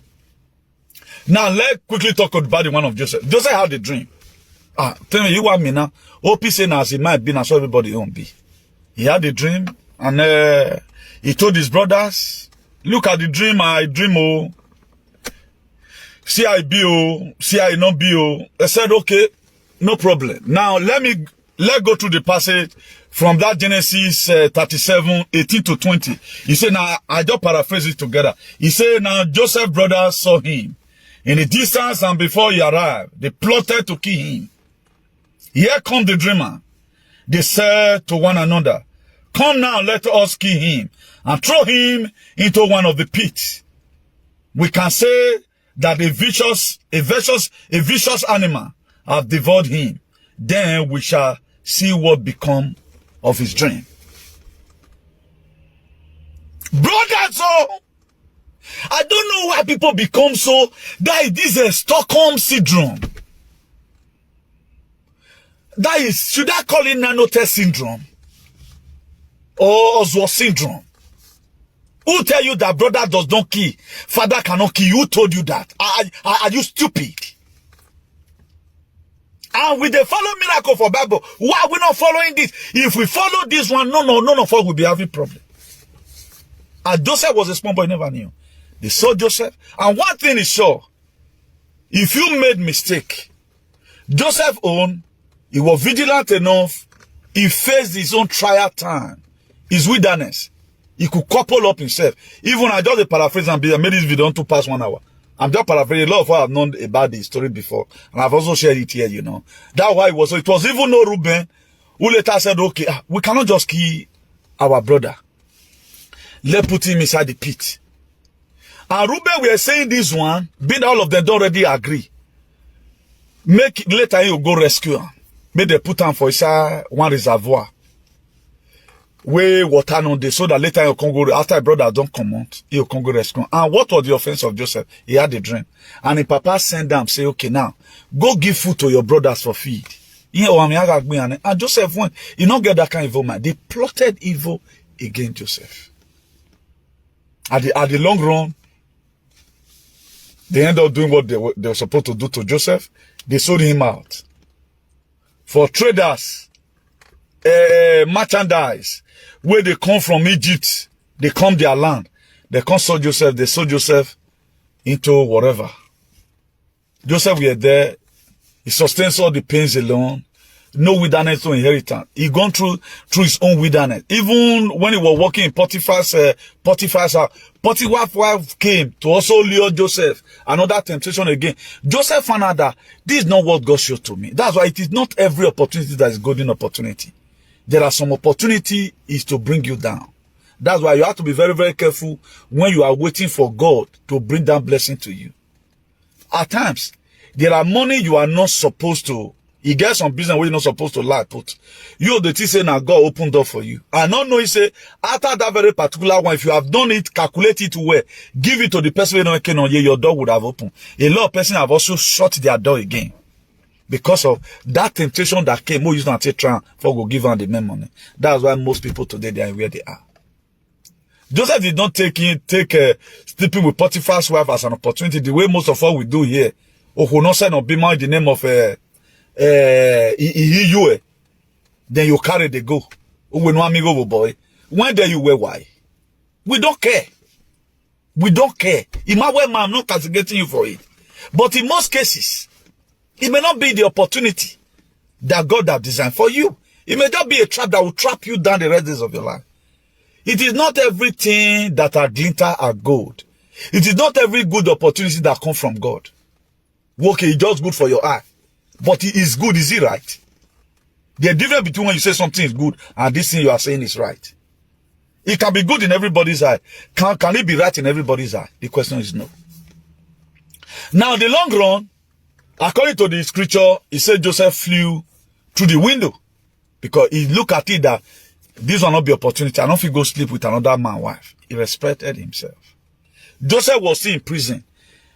Now let's quickly talk about the one of Joseph. Joseph had a dream. Tell me, you want me now? OP saying as it might be, now so everybody won't be. He had a dream, and he told his brothers, look at the dream, I dream, oh. See I be, oh. See I not be, oh. They said, okay, no problem. Now, let's go to the passage from that Genesis 37, 18 to 20. He said, now, I just paraphrase it together. He said, now, Joseph's brothers saw him in the distance, and before he arrived, they plotted to kill him. Here comes the dreamer. They said to one another, come now, let us kill him and throw him into one of the pits. We can say that a vicious animal have devoured him. Then we shall see what become of his dream. Brothers, so I don't know why people become so that this is a Stockholm syndrome. That is, should I call it nanotest syndrome? Or Oswald syndrome? Who tell you that brother does not kill, father cannot kill? Who told you that? Are you stupid? And with the follow miracle for Bible, why are we not following this? If we follow this one, none of us will be having problem. And Joseph was a small boy, never knew. They saw Joseph. And one thing is sure, if you made mistake, Joseph own, he was vigilant enough, he faced his own trial time, his wilderness. He could couple up himself. Even I just paraphrase and I made this video to pass 1 hour. I'm just paraphrasing. A lot of us have known about the story before. And I've also shared it here, you know. That's why it was. So it was even no Reuben who later said, okay, we cannot just kill our brother. Let's put him inside the pit. And Reuben, we are saying this one, being all of them don't already agree. Later you go rescue him. Make they put him for inside one reservoir. Where water no dey, so that later you can go, after a brother don't come out, you can go rescue. And what was the offense of Joseph? He had a dream. And the papa sent them, say, okay, now, go give food to your brothers for feed. And Joseph went, you don't get that kind of evil man. They plotted evil against Joseph. At the long run, they ended up doing what they were supposed to do to Joseph. They sold him out. For traders, merchandise, where they come from Egypt, they come their land. They come sold Joseph, they sold Joseph into whatever. Joseph were there, he sustains all the pains alone, no wilderness, no inheritance. He gone through his own wilderness. Even when he was working in Potiphar's house, Potiphar's wife came to also lure Joseph. Another temptation again. Joseph found out that this is not what God showed to me. That's why it is not every opportunity that is golden opportunity. There are some opportunity is to bring you down. That's why you have to be very, very careful when you are waiting for God to bring down blessing to you. At times, there are money you are not supposed to. You get some business where you're not supposed to lie put. You the thing say now God open door for you. I don't know, he say, after that very particular one, if you have done it, calculate it well, give it to the person who don't know, your door would have opened. A lot of person have also shut their door again. Because of that temptation that came, more used to try for go give them the main money. That's why most people today, they are where they are. Joseph did not take sleeping with Potiphar's wife as an opportunity, the way most of us we do here. Or who not send or be in the name of then you carry the go. When one amigo boy, when there you wear why? We don't care. We don't care. In my way, I'm not castigating you for it. But in most cases, it may not be the opportunity that God has designed for you. It may just be a trap that will trap you down the rest of your life. It is not everything that are glitter are gold. It is not every good opportunity that comes from God. Okay, it's just good for your eye. But it is good, is it right? The difference between when you say something is good and this thing you are saying is right. It can be good in everybody's eye. Can it be right in everybody's eye? The question is no. Now, in the long run, according to the scripture, it said Joseph flew through the window because he looked at it that this will not be opportunity. I don't feel go sleep with another man's wife. He respected himself. Joseph was still in prison.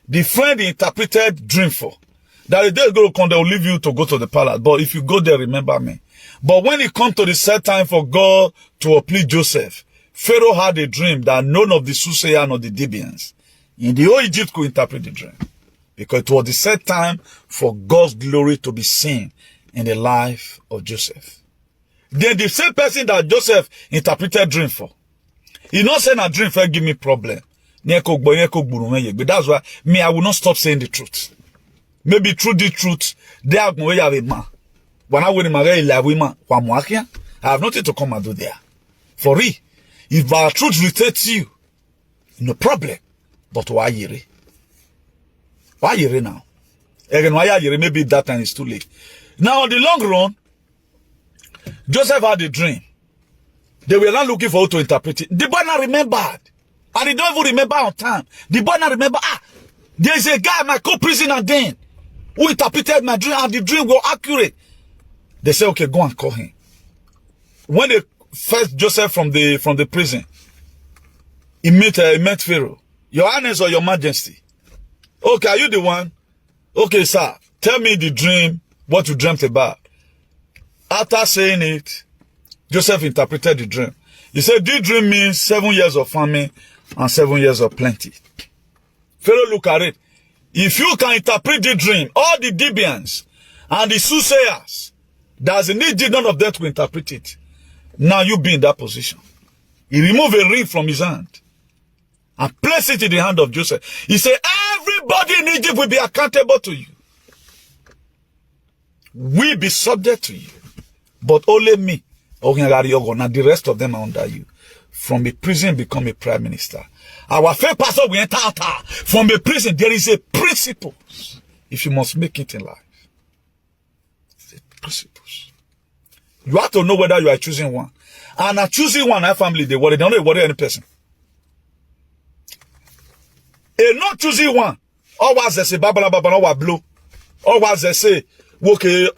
The friend he interpreted dream for. That the day go come, they will leave you to go to the palace. But if you go there, remember me. But when it comes to the set time for God to uplift Joseph, Pharaoh had a dream that none of the soothsayers nor the Dibians in the whole Egypt could interpret the dream. Because it was the set time for God's glory to be seen in the life of Joseph. Then the same person that Joseph interpreted dream for, he not saying a dream for give me problem. But that's why me, I will not stop saying the truth. Maybe through the truth, they are going to have a man. When I will marry a woman, I have nothing to come and do there. For real. If our truth irritates you, no problem. But why you? Why you now? Again, why you? Maybe that time is too late. Now, in the long run, Joseph had a dream. They were not looking for who to interpret it. The boy not remembered. And he don't even remember on time. The boy not remember, there is a guy, my co-prisoner then, who interpreted my dream, and the dream was accurate. They say, okay, go and call him. When they fetched Joseph from the prison, he met Pharaoh. Your Highness or Your Majesty. Okay, are you the one? Okay, sir. Tell me the dream, what you dreamt about. After saying it, Joseph interpreted the dream. He said, this dream means 7 years of famine and 7 years of plenty. Pharaoh look at it. If you can interpret the dream, all the Dibians and the soothsayers, there's a need none of them to interpret it. Now you be in that position. He removed a ring from his hand and placed it in the hand of Joseph. He said, everybody in Egypt will be accountable to you. We be subject to you. But only me, now the rest of them are under you. From a prison, become a prime minister. Our first pastor will enter out. From a prison, there is a principle. If you must make it in life. The principles. You have to know whether you are choosing one. And choosing one, our family, they worry. They don't worry any person. A not choosing one. Always they say, babala, blue. Always they say, okay,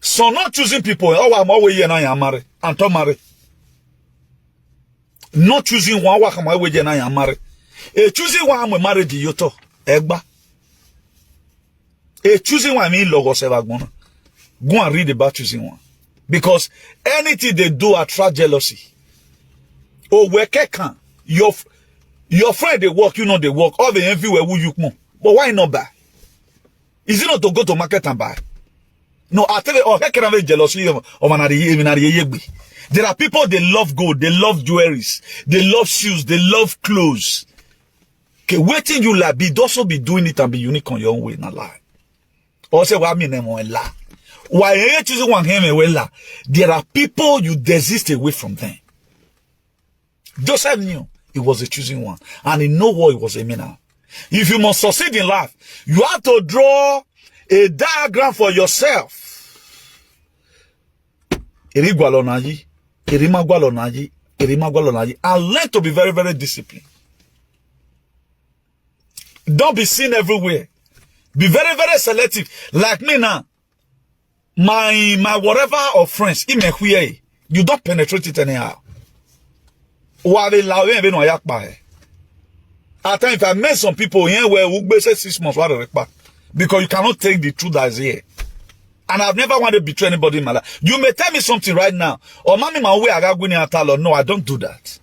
so not choosing people. I'm always here now, marry. And to marry. Not choosing one, I'm always here now, marry. A choosing one, I'm married to Yoto. Egba. A choosing one, I mean, logos ever gonna. Go and read about choosing one. Because anything they do attract jealousy. Oh, where can your friend they work, you know they work. All the envy where you come. But why not buy? Is it not to go to market and buy? No, I tell you, oh, can have jealousy of there are people they love gold, they love jewelries, they love shoes, they love clothes. Okay, waiting you like be also be doing it and be unique on your own way, not lie. Also, what I mean, lie. Why you choosing one him there are people you desist away from them. Joseph knew he was a choosing one, and he know what he was aiming at. If you must succeed in life, you have to draw a diagram for yourself. And learn to be very, very disciplined. Don't be seen everywhere. Be very, very selective. Like me now. My whatever of friends, you don't penetrate it anyhow. At times, if I met some people here where we say 6 months, because you cannot take the truth as here. And I've never wanted to betray anybody in my life. You may tell me something right now. Or mommy, my way I got going to no, I don't do that.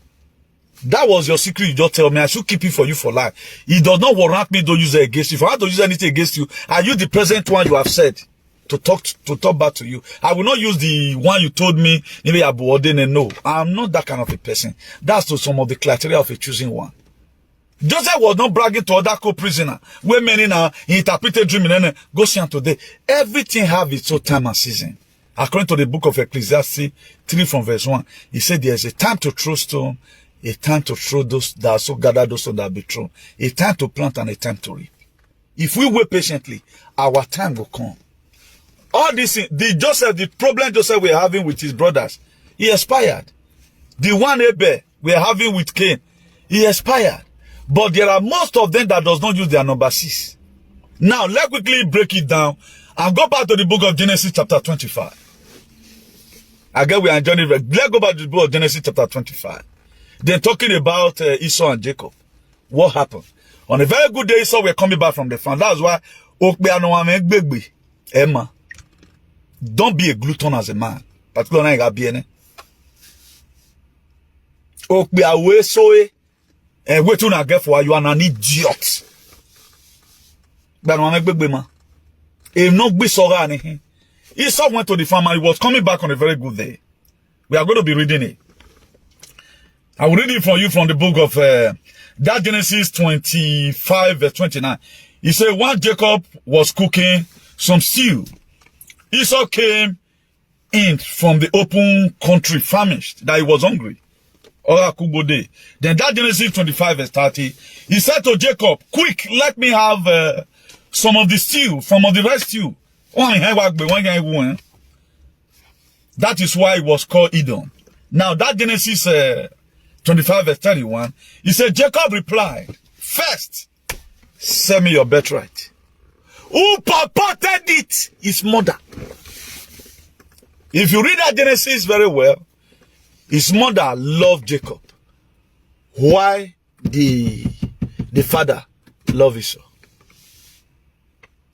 That was your secret. You just tell me I should keep it for you for life. It does not warrant me to use it against you. If I have to use anything against you, I use the present one you have said to talk back to you. I will not use the one you told me, maybe no. I'm not that kind of a person. That's to some of the criteria of a choosing one. Joseph was not bragging to other co-prisoner. Where many now interpreted dream and go see today. Everything have its own time and season. According to the book of Ecclesiastes 3 from verse 1, he said there's a time to throw stone, a time to throw those that also gather those that be thrown, a time to plant and a time to reap. If we wait patiently, our time will come. All this, the problem Joseph were having with his brothers, he expired. The one Abel we're having with Cain, he expired. But there are most of them that does not use their number 6. Now, let's quickly break it down and go back to the book of Genesis chapter 25. Again, we are enjoying it. Let's go back to the book of Genesis chapter 25. Then talking about Esau and Jacob. What happened? On a very good day, Esau were coming back from the farm. That's why, Emma, don't be a glutton as a man. Particularly, and wait till I get for you are an idiot. But if not be so anything. Esau went to the farm and he was coming back on a very good day. We are going to be reading it. I will read it for you from the book of that Genesis 25 verse 29. He said, while Jacob was cooking some stew, Esau came in from the open country famished, that he was hungry. Then that Genesis 25 verse 30, he said to Jacob, quick, let me have some of the stew, some of the red stew. That is why it was called Edom. Now that Genesis 25 verse 31, he said, Jacob replied, first, send me your birthright. Who purported it? His mother. If you read that Genesis very well, his mother loved Jacob. Why the father loved Esau?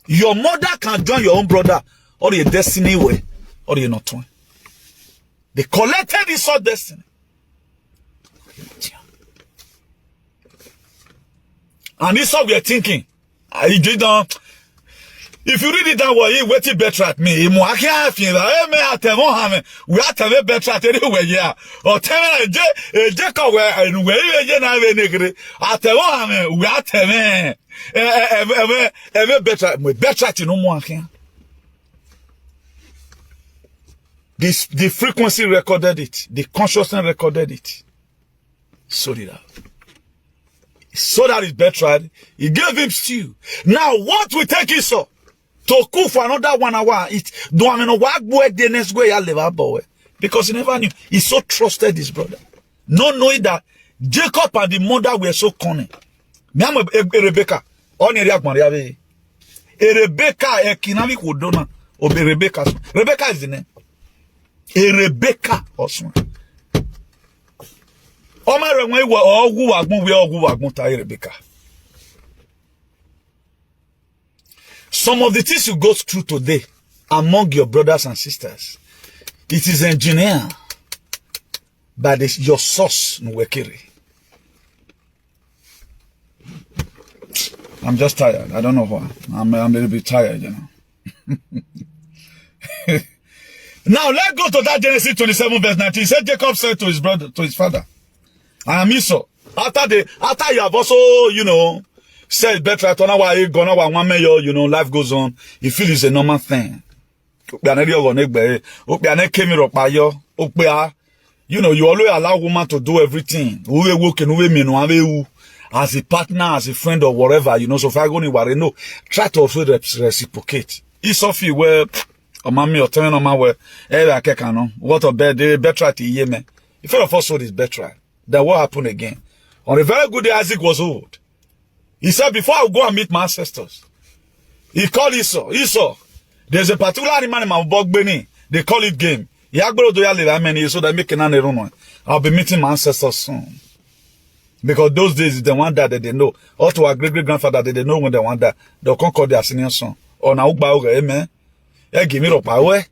Your mother can join your own brother or your destiny way, or you're not one. They collected Esau's destiny. And Esau were thinking, I did not. If you read it that way, he waited better at me. We are better at anyway, yeah. Or tell me, Jacob, we better at no more. The frequency recorded it, the consciousness recorded it. Sold it out. So that is better. He gave him stew. Now, what will take Esau to cook for another 1 hour? Because he never knew. He so trusted his brother. Not knowing that Jacob and the mother were so cunning. Rebecca. Rebecca is the name. Rebecca also. Some of the things you go through today among your brothers and sisters, it is engineered by your source. I'm just tired. I don't know why. I'm a little bit tired, you know. Now let's go to that Genesis 27 verse 19. He said, Jacob said to his brother, to his father, I am Esau. After you have also, you know, said better, you know, life goes on. You feel it's a normal thing. You know, you always allow woman to do everything. As a partner, as a friend or whatever, you know, so if I go anywhere, no, try to also reciprocate. Esau feel well, or mommy or telling on my way, what a bad day, better to Yemen. If all of us saw this better, then what happened again? On a very good day, Isaac was old. He said, before I go and meet my ancestors, he called Esau. Esau, there's a particular animal in my book, Benin. They call it game. So that making an I'll be meeting my ancestors soon. Because those days, the one that they know, or to our great-great-grandfather, they know when they want that, they'll come call their senior son. Or now, amen. Give me up away.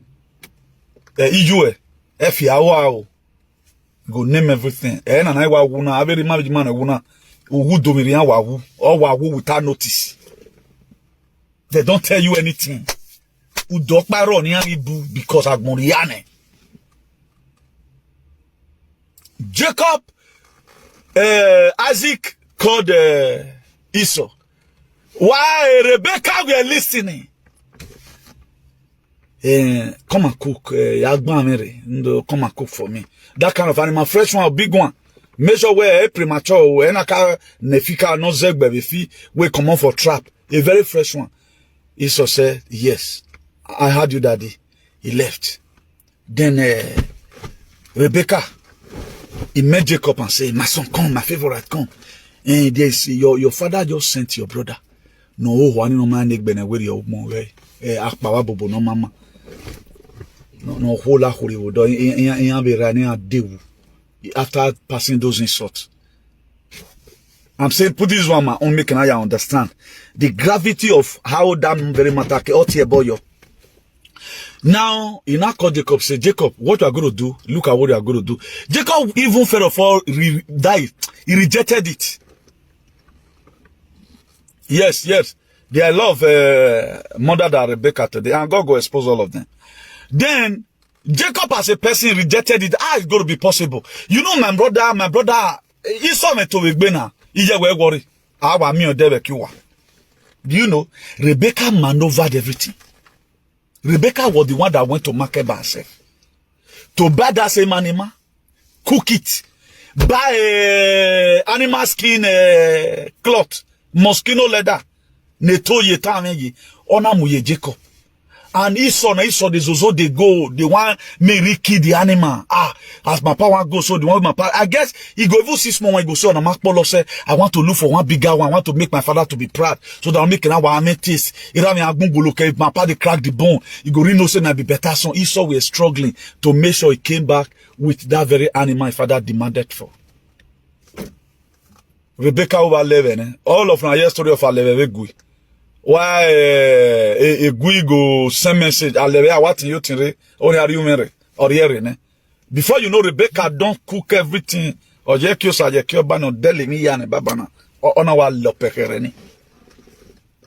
Ijue. Go name everything. And I wuna, a very married man, wuna, who do me wawu, or wawu without notice. They don't tell you anything. udokparo ni aribu because agmoriane. Jacob, Isaac called Esau. Why Rebecca were listening? Come and cook. Come and cook for me. That kind of animal, fresh one, big one. Measure where premature, where naka nefika no zegbe befi, we come on for trap. A very fresh one. Esau said, yes, I heard you, daddy. He left. Then Rebecca, he met Jacob and said, my son, come, my favorite, come. And there's your father just sent your brother. No, one no man bene where your mom way. Akbawa bobo no mama. No hola holy would be running a deal after passing those insults. I'm saying put this one my own making I understand the gravity of how that very matter boy. Now he now called Jacob, say, Jacob, what you are going to do? Look at what you are going to do. Jacob even first of all died. He rejected it. Yes. They are love mother that Rebecca today, and God will expose all of them. Then Jacob as a person rejected it. It's going to be possible. You know, my brother, he saw me to be Benin. He just worry. Do you know Rebecca maneuvered everything? Rebecca was the one that went to market by herself to buy that same animal, cook it, buy animal skin cloth, mosquito leather. Neto yeta mengi ona muye Jacob and Esau the zozo they go the one may kill the animal as my power goes so the one with my power I guess he go even 6 months he go say on a mark polo say I want to look for one bigger one I want to make my father to be proud so that I'll make an amethyst if my father crack the bone he go really know say be better son. Esau were struggling to make sure he came back with that very animal my father demanded for. Rebecca over 11 all of our story of 11 why a go send message what you think or before you know Rebecca don't cook everything or you deli me yan babana or on our lopekereni.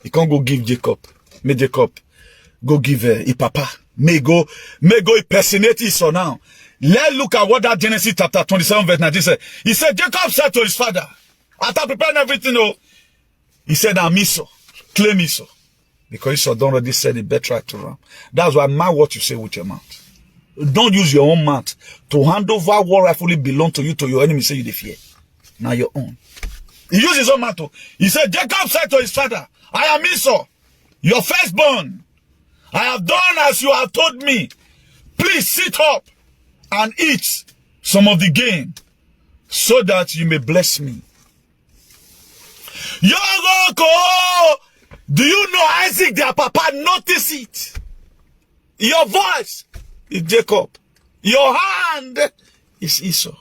You can't go give Jacob. May Jacob go give papa. May go impersonate Esau now. Let's look at what that Genesis chapter 27 verse 19 said. He said Jacob said to his father, after preparing everything, he said, I'm Esau. Claim Esau. Because Esau don't already say the betrayal to Ram. That's why mind what you say with your mouth. Don't use your own mouth to hand over what rightfully belongs to you to your enemy. Say you the fear. Now your own. He used his own mouth. He said, Jacob said to his father, I am Esau, your firstborn. I have done as you have told me. Please sit up and eat some of the gain so that you may bless me. Yogoko! Do you know Isaac, their papa, notice it? Your voice is Jacob. Your hand is Esau.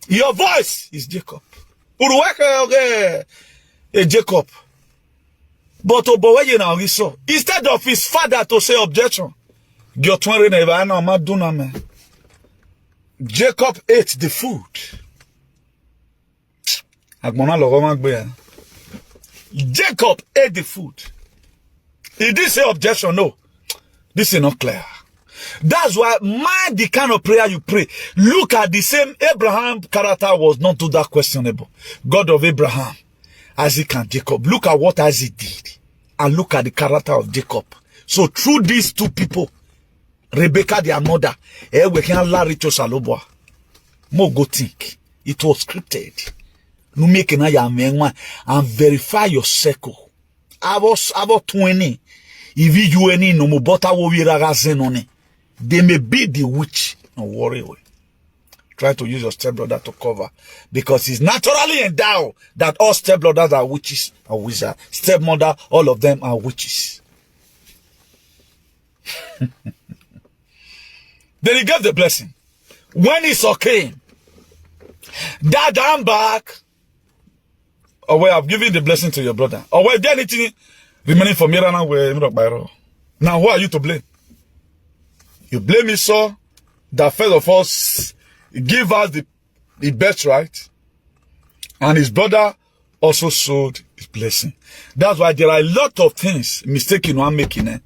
Your voice is Jacob. Jacob. But Esau. Instead of his father to say objection, Jacob ate the food. Jacob ate the food. He didn't say objection. No, this is not clear. That's why mind the kind of prayer you pray. Look at the same Abraham character was not too that questionable. God of Abraham, Isaac and Jacob. Look at what Isaac did. And look at the character of Jacob. So through these two people, Rebecca their mother, we can Larry to Salobwa. More go think. It was scripted. No make an eye and verify your circle. About 20. If you any no more butter will be on. They may be the witch. Don't worry. Try to use your stepbrother to cover. Because it's naturally endowed that all stepbrothers are witches or wizards. Stepmother, all of them are witches. Then he gave the blessing. When Esau came, Dad, I'm back. Or where I've given the blessing to your brother. Or where there anything remaining for me right now. Now who are you to blame? You blame Esau that first of all give us the birthright, and his brother also sold It's blessing. That's why there are a lot of things mistaken one making.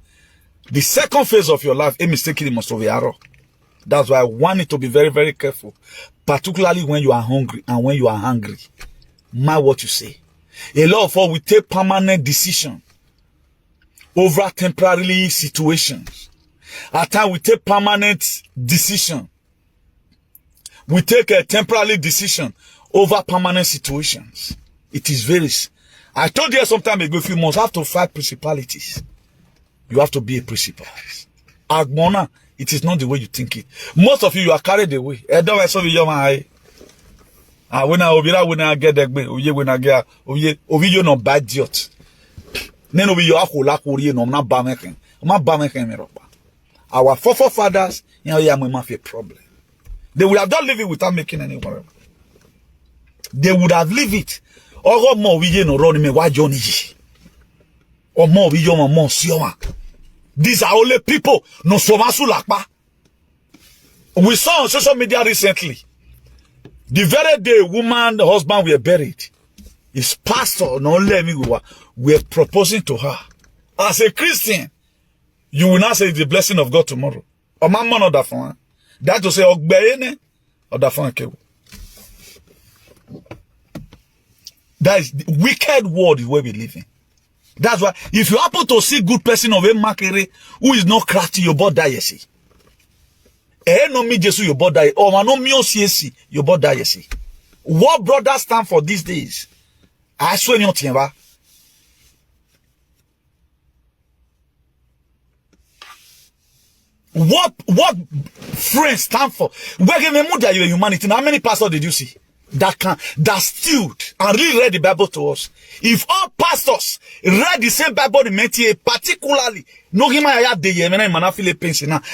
The second phase of your life, a mistake must be error. That's why I want you to be very, very careful, particularly when you are hungry and when you are hungry. Mind what you say. A lot of us we take permanent decision over temporary situations. At times we take permanent decision. We take a temporary decision over permanent situations. It is very. I told you some time ago, if you must have to fight principalities, you have to be a principal. Agmona, it is not the way you think it. Most of you are carried away. When I get that, when I get, you no bad idiot. Then we you no not bamaking. Our forefathers, you know, yeah, we have a problem. They would have done living without making any worry. They would have lived it. Or more we no run me why Johnny. Or more we yo more sioma. These are only people no somasu lakpa. We saw on social media recently. The very day woman, the husband were buried, his pastor no let me were proposing to her. As a Christian, you will not say the blessing of God tomorrow. Or man of that phone. That to say Ogbeene or that phone. That is the wicked world is where we live in. That's why if you happen to see good person of a makere who is not crafty, your body die, you see. No me Jesus your body die. Oh man, no me OCSC, your body die, you see. What brothers stand for these days? I swear you know. What friends stand for? Where your humanity? How many pastors did you see that stood and really read the Bible to us? If all pastors read the same Bible, particularly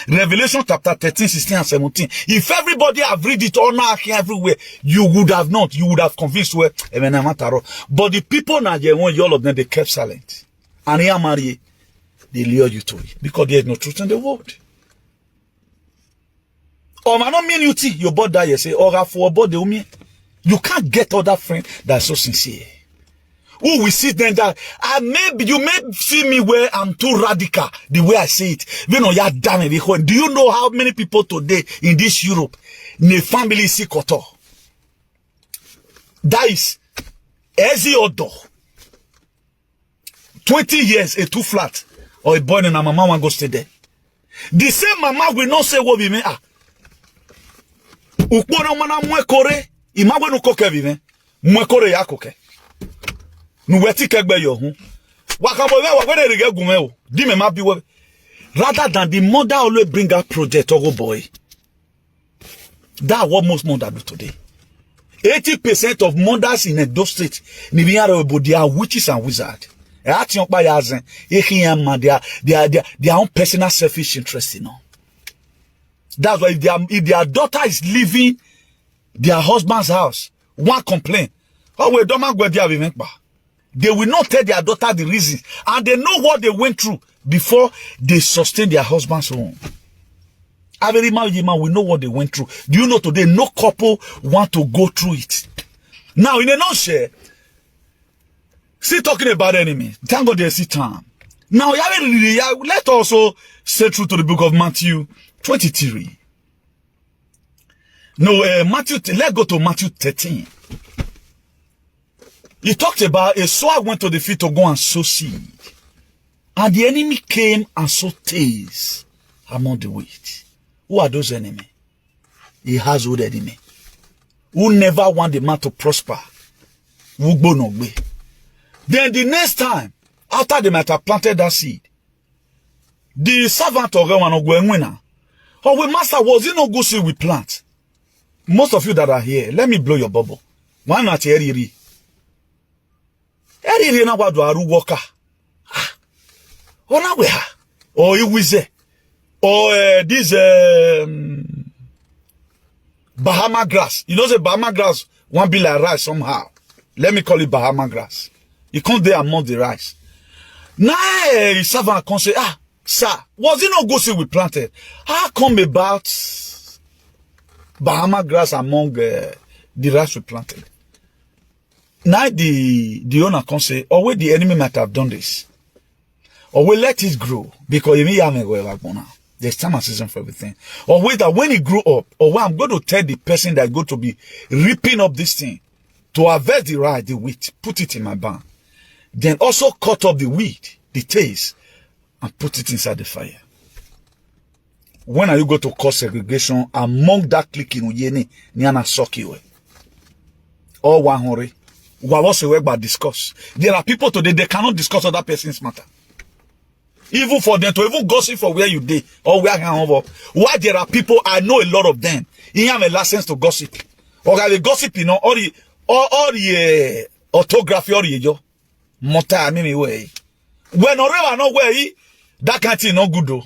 Revelation chapter 13, 16, and 17. If everybody have read it all now everywhere, you would have not. You would have convinced where. But the people now, all of them, they kept silent. And they lure you to it because there is no truth in the world. Or man, not mean you see your body you say, or for body you can't get other friend that's so sincere. Who will see then that maybe you may see me where I'm too radical the way I say it. You know, you're damn it. Do you know how many people today in this Europe, the family see koto? That is easy odor. 20 years a two flat or a boy and a mama want go stay there. The same mama will not say what we may ukpona mana mwekore imagwe nu koke vive mwekore ya koke nu weti kegbe yo hu wakabo we wagwe rige gume o di me ma bi we rather than the mother always bring that project ogo boy. That's what most mothers do today. 80% of mothers in Edo State they are witches and wizards. Their own personal selfish interest, you know. That's why if their daughter is leaving their husband's house, one complaint. Oh, we don't go there. They will not tell their daughter the reasons, and they know what they went through before they sustain their husband's home. Every man will know what they went through. Do you know today no couple want to go through it? Now, in a nutshell, still talking about enemy. Thank God they see time. Now, let's also say through to the book of Matthew 23. No, let's go to Matthew 13. He talked about a sower went to the field to go and sow seed. And the enemy came and sowed tares among the wheat. Who are those enemies? He has old enemy. Who never want the man to prosper. Then the next time, after they might have planted that seed, the servant of God will go. Oh, we master, was it no good seed we plant? Most of you that are here, let me blow your bubble. Why not Eriri? Eriri na wadu aru worker. Or now we are. Or you will say. Or this Bahama grass. You know the Bahama grass won't be like rice somehow. Let me call it Bahama grass. You can't there among the rice. Now, servant can say, sir, was it not good seed we planted? How come about Bahama grass among the rice we planted? now the owner can say, oh, wait, the enemy might have done this. Or we let it grow because there's time and season for everything. Or wait, that when it grew up, or when I'm going to tell the person that is going to be ripping up this thing to harvest the rye, the wheat, put it in my barn. Then also cut up the weed, the taste, and put it inside the fire. When are you going to cause segregation among that clique in Uyeni, Niana Sokiwe? Or Wahori? Wawose discuss. There are people today, they cannot discuss other person's matter. Even for them to even gossip for where you did or where you over. Why there are people, I know a lot of them, you have a license to gossip. Or they gossip, you know, or the orthography or the mota mimi way. When already know where that can't no good though.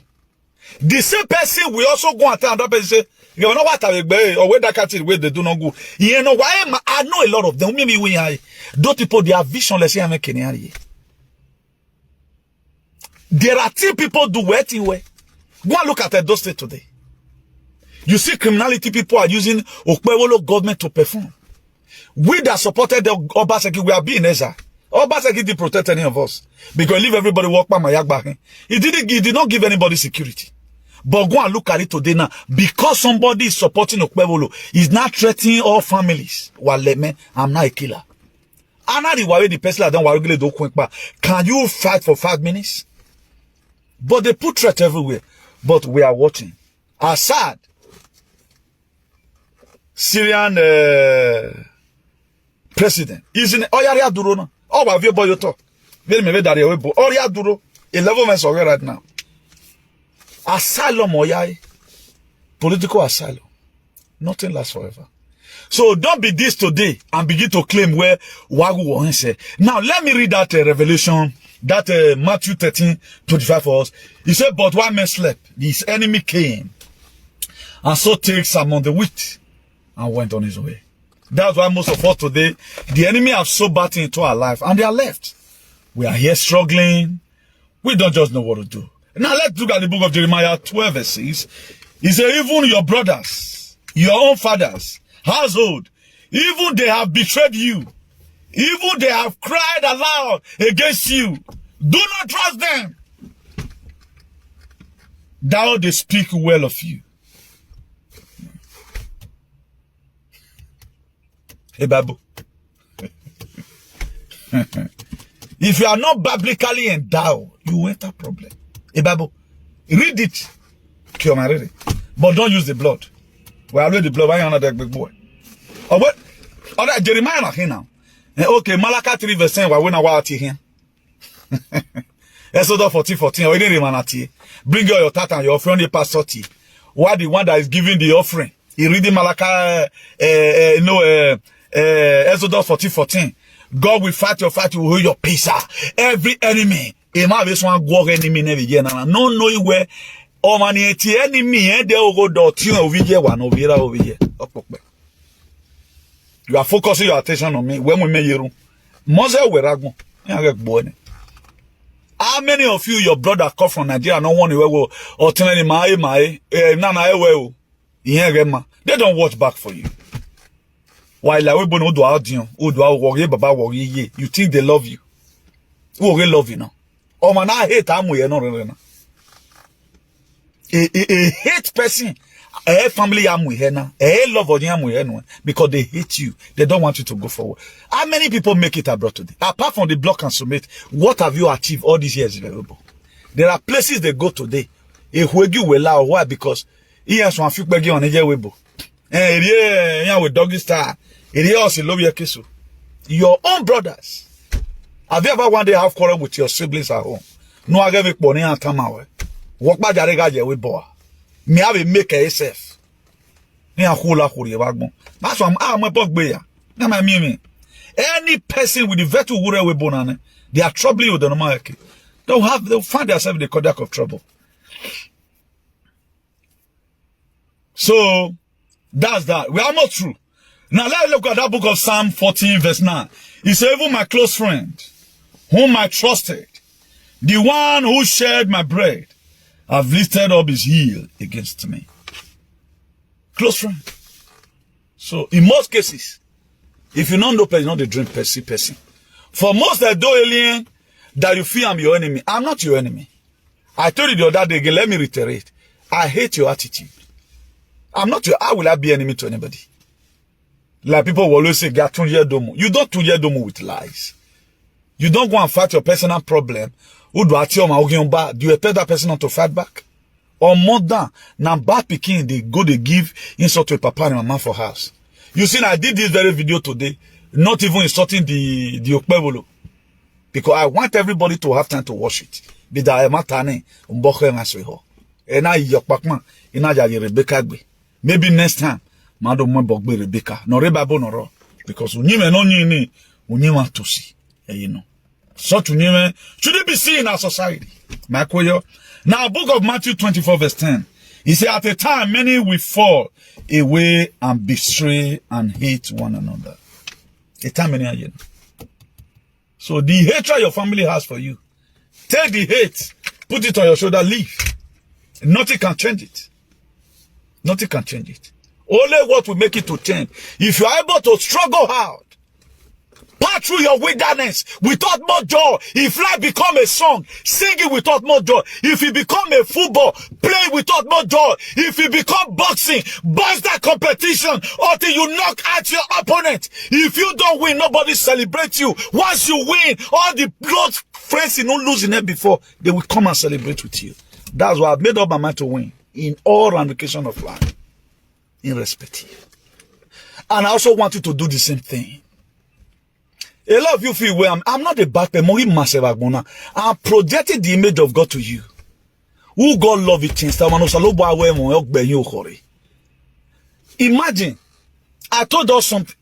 The same person we also go and tell that person say, you know what I be or where that can't where they do not go. You know why I know a lot of them. Mimi we those people they are visionless here make any. There are still people do waiting way. Go and look at those State today. You see criminality people are using K1LL government to perform. We that supported the Obaseki, we are being Ezra. Obaseki didn't protect any of us. Because leave everybody walk by my yard back. He did not give anybody security. But go and look at it today now. Because somebody is supporting K1LL, he's not threatening all families. Well, let me, I'm not a killer. I'm not the person that don't worry do quick back. Can you fight for 5 minutes? But they put threat everywhere. But we are watching. Assad, Syrian president, is in Oyaria Duro. Oh, have you boy you talk? Very maybe that you will. Oyaria Duro, 11 months away right now. Asylum Oyai, political asylum. Nothing lasts forever. So don't be this today and begin to claim where Wagu Wohen said. Now let me read that Revelation. That Matthew 13:25 for us. He said, but one man slept, his enemy came, and so takes some on the wheat, and went on his way. That's why most of us today, the enemy have so bad into our life, and they are left. We are here struggling. We don't just know what to do. Now let's look at the book of Jeremiah 12 verse 6. He said, even your brothers, your own fathers, household, even they have betrayed you. Even they have cried aloud against you. Do not trust them. Thou they speak well of you. Hey, Babu. If you are not biblically endowed, you will enter problem. Hey, Babu. Read it. But don't use the blood. We are already the blood. Why are you not that big boy? Oh, what? All right, Jeremiah here now. Okay, Malachi 3 verse 10, why when I want here? Exodus 14:14, or any man at here. Bring your tithe and your offering, the pastor tea. Why the one that is giving the offering? He reading Malachi, Exodus 14:14. God will fight your fight, will hold your peace. Every enemy, a man this one go enemy never again. No knowing where all money enemy, and they will go to over here, one over here. You are focusing your attention on me when we make you. How many of you, your brother come from Nigeria, no one will alternatively they don't watch back for you. While you think they love you. Who really love you now? Oh man, I hate a hate person. A family am with her now. A love am with her because they hate you. They don't want you to go forward. How many people make it abroad today? Apart from the block and summit, what have you achieved all these years? There are places they go today. Why? Because he has one few begi on a webo. And with doggy star. Your own brothers. Have you ever one day have quarrel with your siblings at home? No, I gave it money and come away. Walk by the regard with boy. Me have a make a SF. That's why I'm a bug bear. Any person with the virtue we born, they are troubling with the normal. They'll find themselves in the conduct of trouble. So that's that. We are not true. Now let's look at that book of Psalm 14 verse 9. It says, even my close friend, whom I trusted, the one who shared my bread, have lifted up his heel against me. Close friend. So in most cases, If you don't know person, you know the dream person. For most of the alien that you feel I'm your enemy, I'm not your enemy. I told you the other day again, let me reiterate. I hate your attitude. I'm not your, how will I be enemy to anybody? Like people will always say, you don't tunye domo with lies. You don't go and fight your personal problem. Do you expect that person not to fight back? Or more than, now bad picking, they go, they give insult to a papa and mama for house. You see, I did this very video today, not even insulting the Okpebolo. Because I want everybody to have time to watch it. Maybe next time, Rebecca. No rebabo no ro. Because unyime no nyini, unyima to see. You know. Such unyime should it be seen in our society. Now, book of Matthew 24 verse 10. He said, at a time, many will fall away and betray and hate one another. A time many are you. So the hatred your family has for you, take the hate, put it on your shoulder, leave. Nothing can change it. Nothing can change it. Only what will make it to change. If you are able to struggle hard, pass through your wilderness without more joy. If life become a song, sing it without more joy. If it become a football, play without more joy. If it become boxing, box that competition until you knock out your opponent. If you don't win, nobody celebrates you. Once you win, all the blood friends you don't lose in it before, they will come and celebrate with you. That's why I've made up my mind to win in all ramifications of life, irrespective. And I also want you to do the same thing. A lot of you feel, well, I'm not a bad person. I'm projecting the image of God to you. Who God love it. Imagine, I told us something.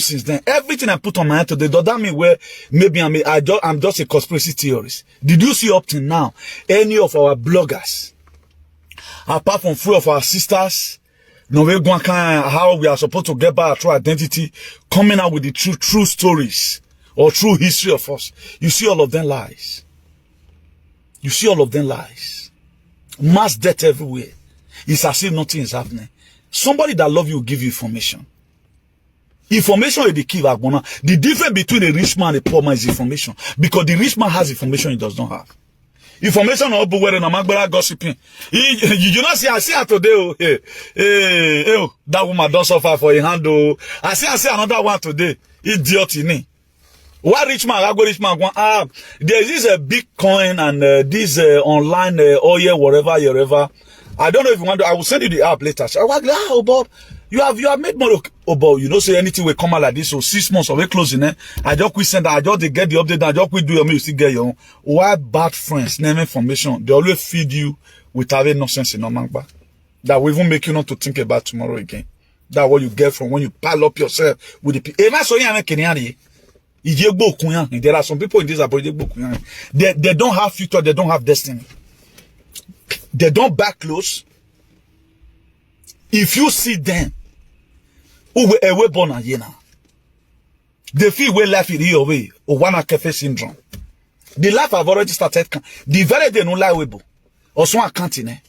Since then, everything I put on my head today, does that mean where maybe I'm just a conspiracy theorist? Did you see up till now any of our bloggers, apart from few of our sisters, how we are supposed to get back our true identity, coming out with the true stories or true history of us? You see all of them lies. You see all of them lies. Mass death everywhere. It's as if nothing is happening. Somebody that loves you will give you information. Information is the key. The difference between a rich man and a poor man is information. Because the rich man has information he does not have. Information of where na magbara gossiping. You not see, I see her today. That woman don't suffer for a hand. I see another one today. Idiot in it. Why rich man? I go rich man. There is a Bitcoin and this online oil wherever. I don't know if you want to. I will send you the app later. So I was like, oh Bob, you have made money. Oh Bob, you don't say anything will come out like this. So 6 months away closing it. I just quit send. I just get the update. I just quit do your you still get your own. Why bad friends name information? They always feed you with having nonsense in Omangba. That will even make you not to think about tomorrow again. That's what you get from when you pile up yourself with the people. There are some people in this abroad. They don't have future. They don't have destiny. They don't back close. If you see them, who were born and yena, they feel where life is your way, or one cafe syndrome. The life have already started. The very day no lie webo, or so accounting.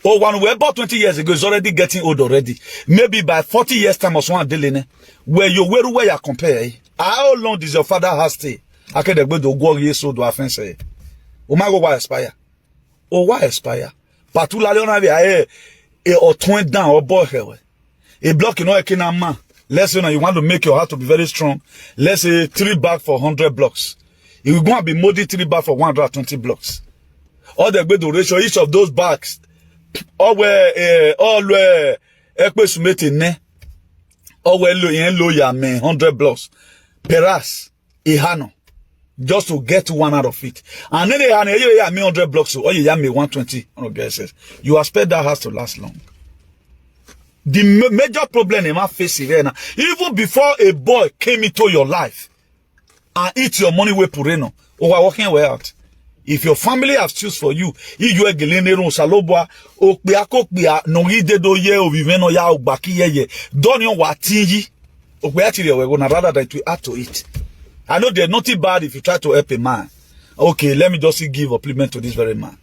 Or one we bought 20 years ago is already getting old already. Maybe by 40 years time or so on dealing where you where you compare. How long does your father has stay? I can go to go years so do I say. Oh my God, why aspire? Oh, why aspire? Particularly on a or 20 down or boy here. A block you know a man. Let's say you want to make your heart to be very strong. Let's say 3 bags for 100 blocks. You will go and be molding 3 bags for 120 blocks. All the way to ratio each of those bags. All where ne. All where low ya man 100 blocks. Peras ihano. Just to get one out of it. And then they have 100 blocks, so you have me 120. You expect that has to last long. The major problem in my face is now, even before a boy came into your life and eat your money with Pureno, or walking way out. If your family have choose for you, if you are gelenero salobwa, okbiakokbia, no do ye o viveno ya obaki ye, don't you watinji, okbiatiri we gonna rather than to add to it. I know there's nothing bad if you try to help a man. Okay, let me just give a compliment to this very man.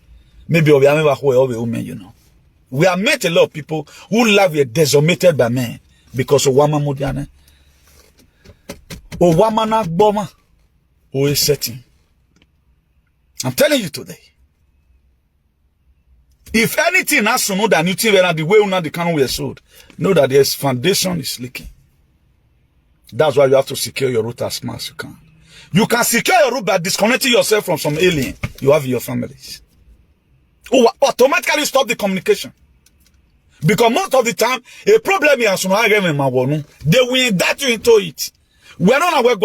Maybe we are never women, you know. We have met a lot of people who life were decimated by men because of OWAMAGBO. OWAMAGBO MWAN OHEGHISE. I'm telling you today. If anything has to know that new thing the way una the canon were sold, know that there's foundation is leaking. That's why you have to secure your root as much as you can. You can secure your root by disconnecting yourself from some alien you have in your families. Who automatically stop the communication. Because most of the time, a problem is they will indict you into it. We're not aware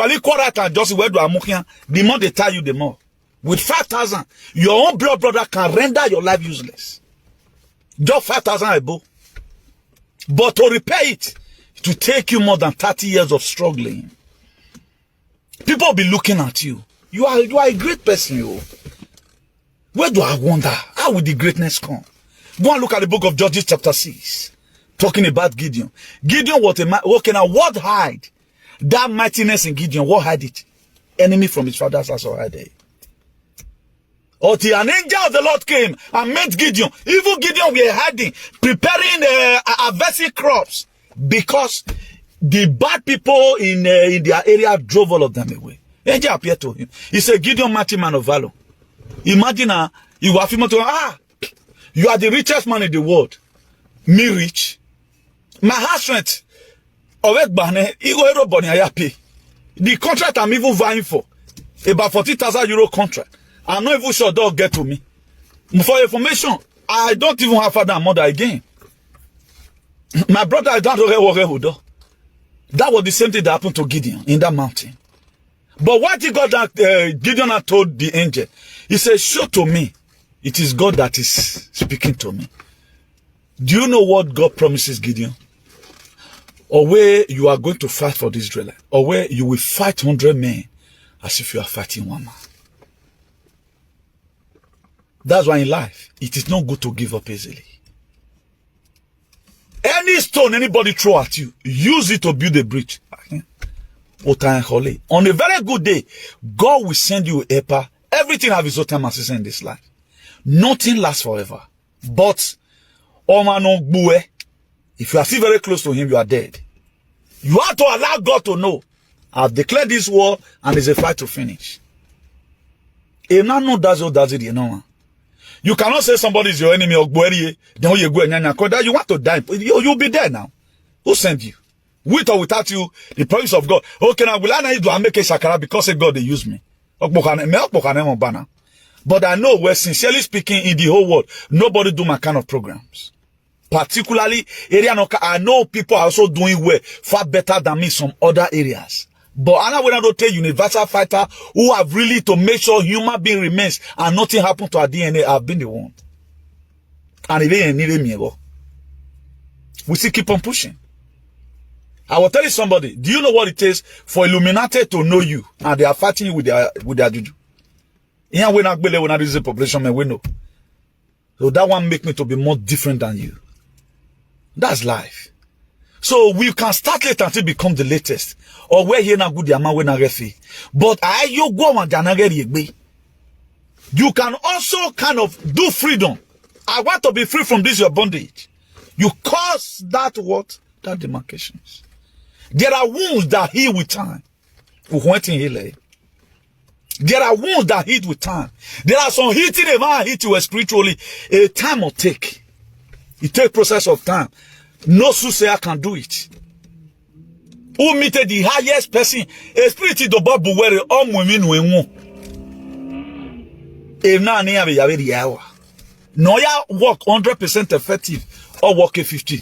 and just where do the more they tell you, the more. With 5,000, your own blood brother can render your life useless. Just 5,000 above. But to repair it, it will take you more than 30 years of struggling. People will be looking at you. You are a great person, you. Where do I wonder? How will the greatness come? Go and look at the book of Judges chapter 6. Talking about Gideon. Gideon was a man, what hide? That mightiness in Gideon, what hide it? Enemy from his father's house or hide it. Until an angel of the Lord came and met Gideon. Even Gideon were hiding, preparing harvesting crops. Because the bad people in their area drove all of them away. Angel appeared to him. He said, Gideon, mighty man of valor. Imagine you are you are the richest man in the world. Me rich. My husband, the contract I'm even vying for, about 40,000 euro contract. I'm not even sure they'll get to me. For information, I don't even have father and mother again. My brother, I don't know. That was the same thing that happened to Gideon in that mountain. But what he got that Gideon had told the angel, he said, show to me. It is God that is speaking to me. Do you know what God promises Gideon? Or where you are going to fight for the Israelites, or where you will fight 100 men as if you are fighting one man. That's why in life, it is not good to give up easily. Any stone anybody throw at you, use it to build a bridge. On a very good day, God will send you a helper. Everything have its own time and season in this life. Nothing lasts forever. But if you are still very close to him, you are dead. You have to allow God to know. I've declared this war and it's a fight to finish. You cannot say somebody is your enemy or then you go and you want to die. You'll be there now. Who sent you? With or without you, the promise of God. Okay, now will I need to make a shakara because God they use me. But I know where sincerely speaking in the whole world, nobody do my kind of programs. Particularly area I know people are also doing well, far better than me in some other areas. But I don't tell universal fighter who have really to make sure human being remains and nothing happened to our DNA. I've been the one. And it ain't needed me. We still keep on pushing. I will tell you somebody, do you know what it is for Illuminati to know you and they are fighting you with their juju? Yeah, when I this population, man, we know. So that one make me to be more different than you. That's life. So we can start late until become the latest. Or where here na good yama when I refi. But you go and you can also kind of do freedom. I want to be free from this your bondage. You cause that what? That demarcations. There are wounds that heal with time. There are wounds that heal with time. There are some hitting a man hit you spiritually. A time will take. It takes process of time. No soothsayer can do it. Who meted the highest person? A spirit do babu where all women will no ya work 100% effective or work a 50.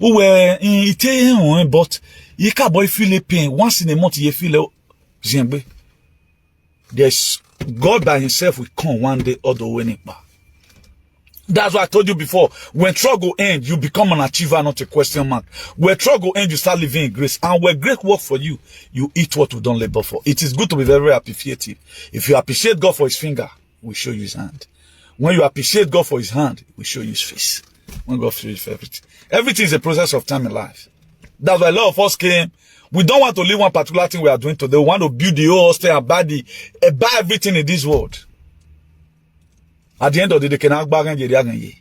Who were in Italy, but you can't boy feel a pain once in a month. You feel Zimbabwe. There's God by himself will come one day or the winning back. That's what I told you before. When struggle ends, you become an achiever, not a question mark. When struggle ends, you start living in grace. And when great work for you, you eat what you don't labor for. It is good to be very, very appreciative. If you appreciate God for his finger, we show you his hand. When you appreciate God for his hand, we show you his face. When God shows you for everything. Everything is a process of time in life. That's why a lot of us came. We don't want to leave one particular thing we are doing today. We want to build the whole hostel and buy everything in this world. At the end of the day,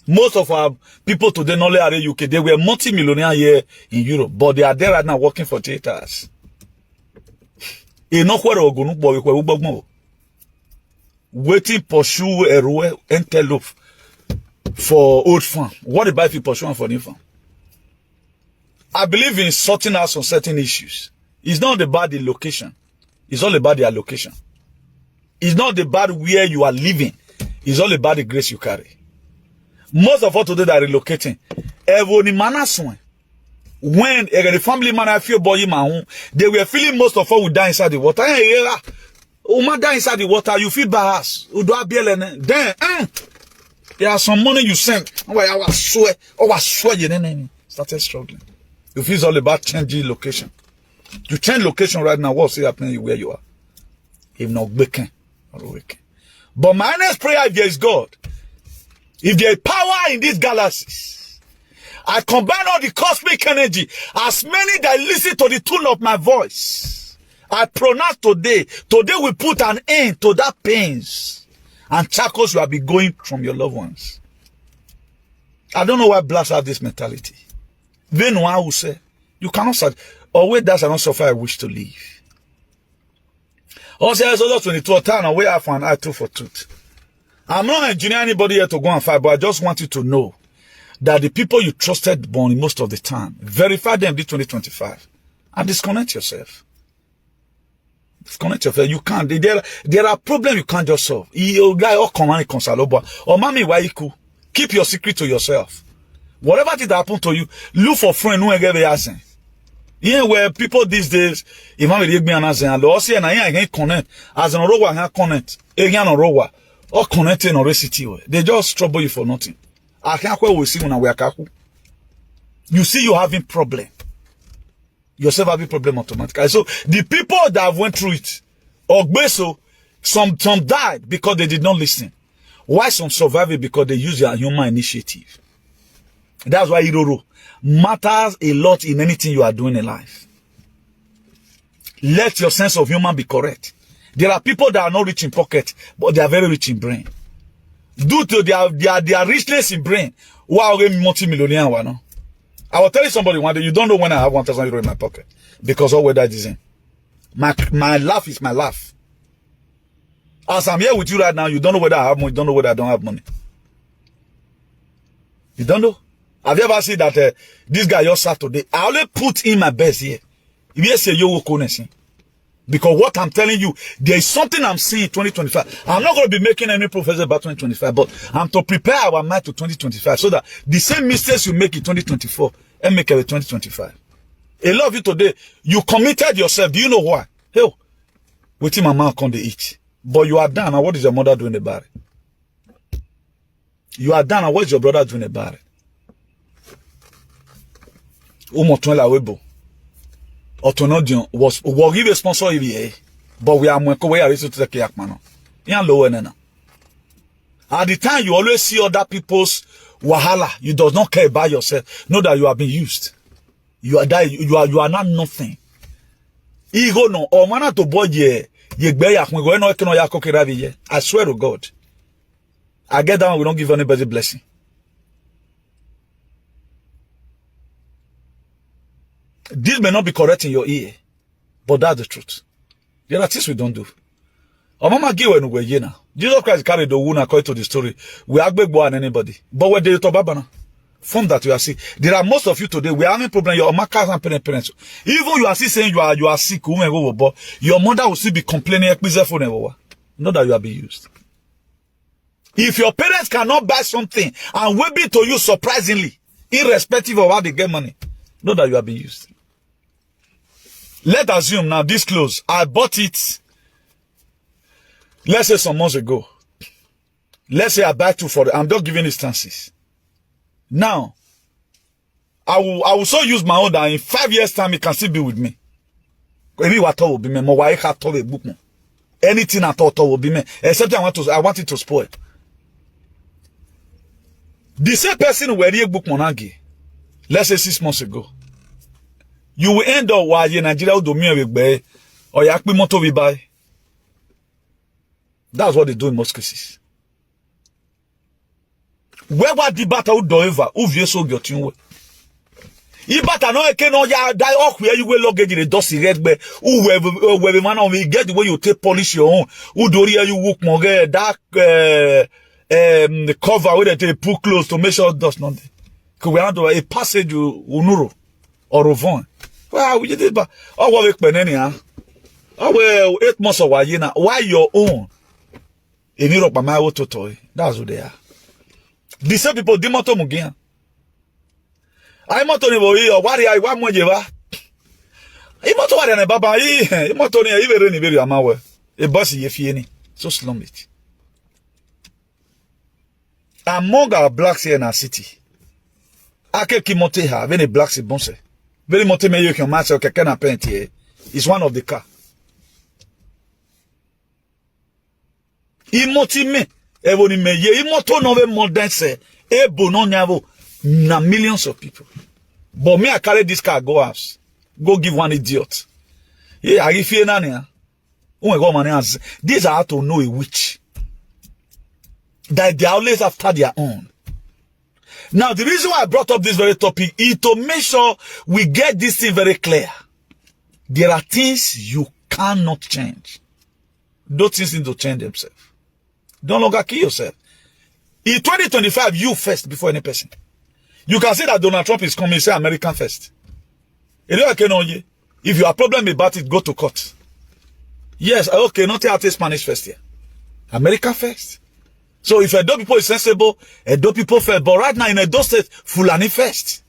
most of our people today, not only are in UK, they were multi-millionaire here in Europe, but they are there right now working for theaters. Enough where ogunu boy we ugbogmo. Waiting pursue a roe antelope for old farm. What about if you pursue one for new farm? I believe in sorting out some certain issues. It's not about the location. It's all about the allocation. It's not about where you are living. It's all about the grace you carry. Most of us today that are relocating, when the family man I feel boy they were feeling most of us would die inside the water. Die inside the water, you feel bad. Then there are some money you sent. I was swear, started struggling. You feel it's all about changing location. You change location right now, what's happening where you are? If not waking or waking. But my next prayer, if there is God, if there is power in these galaxies, I combine all the cosmic energy, as many that listen to the tune of my voice. I pronounce today we put an end to that pains and charcoals you have been going from your loved ones. I don't know why blacks have this mentality. Then one will say, you cannot say, or wait, that's not suffer I wish to live. Also, Exodus 22, turn away half an eye, tooth for tooth. I'm not engineering anybody here to go and fight, but I just want you to know that the people you trusted born most of the time, verify them this 2025 and disconnect yourself. Disconnect yourself. You can't. There are problems you can't just solve. You guy or command consaloba or mommy why you cool. Keep your secret to yourself. Whatever did happen to you, look for friend who get asking. Yeah, where people these days, if I'm with me and as an loss and I ain't connect as an rowa and connect again or rowa or connecting or city. They just trouble you for nothing. I can't quite we see when we are you see you having problem. Yourself having problem automatically. So the people that went through it, or so some died because they did not listen. Why some survived? Because they use their human initiative. That's why Iroro matters a lot in anything you are doing in life. Let your sense of human be correct. There are people that are not rich in pocket, but they are very rich in brain. Due to their richness in brain, wow, multi-millionaire one. No? I will tell you somebody one day, you don't know when I have 1,000 euro in my pocket. Because all that is in. My laugh is my laugh. As I'm here with you right now, you don't know whether I have money, you don't know whether I don't have money. You don't know? Have you ever seen that this guy just sat today? I only put in my best here. If you say you will connect, because what I'm telling you, there is something I'm seeing in 2025. I'm not going to be making any professor about 2025, but I'm to prepare our mind to 2025 so that the same mistakes you make in 2024 and make it in 2025. A lot of you today, you committed yourself. Do you know why? Hell, waiting my mouth on the eat. But you are done. And what is your mother doing about it? You are done. And what is your brother doing about it? Otonodion was give a sponsor EVA, but we are more aware to the Kayakmano. At the time you always see other people's wahala, you do not care about yourself. Know that you are being used. You are not nothing. Ego no or mana to boy ye gbeya when go no ekino ya kokera ye. I swear to God. I get down, we don't give anybody blessing. This may not be correct in your ear, but that's the truth. There are things we don't do. Jesus Christ carried the wound according to the story. We are big boy and anybody. But when they talk about from that you are sick. There are most of you today, we are having problem. Your markers and parents. Even you are still saying you are sick, but your mother will still be complaining. Not that you are being used. If your parents cannot buy something and will be to you surprisingly, irrespective of how they get money, know that you are being used. Let's assume now this clothes, I bought it, let's say some months ago. Let's say I buy two for it. I'm just giving instances. Now, I will so use my own that in 5 years time it can still be with me. Maybe what will be me. Anything at all will be me. Except I want it to spoil. The same person who read book monagi, let's say 6 months ago. You will end up while in Nigeria do me with bay or yakpi moto we buy. That's what they do in most cases. Where was the battle do ever? Who view so got you? Ibata no eke no ya die off where you will luggage in the dusty red be. Who man on we get the way you take polish your own. Who do you walk more that the cover where they put close to make sure dust not. Cause we have a passage unuro or ovon. Well, we did but what we penny ah. Oh well 8 months of why your own in Europe my auto toy. That's what they are. The same people dimoto mugia. I moto ni boyi o wari ai wa mojeba. I moto wari na baba I moto ni ibere ni beri amawe. E boss ye fie ni. So slum it. Among our blacks here in our city. Ake ki monte ha, when the blacks is bonse. Very monte me you can match o keke na paint here. Is one of the car. Imoti me evo ni me ye imoto no ve modern se e bono nyavo na millions of people. But me I carry this car go house. Go give one idiot. Yeah, I give you nani. These are how to know a witch. That they are always after their own. Now the reason why I brought up this very topic is to make sure we get this thing very clear. There are things you cannot change. Those things need to change themselves. Don't longer kill yourself. In 2025, you first before any person. You can say that Donald Trump is coming, say American first. If you have a problem about it, go to court. Yes, okay, not take Spanish first here. American first. So if Edo people is sensible, Edo people first. But right now in Edo State, Fulani first.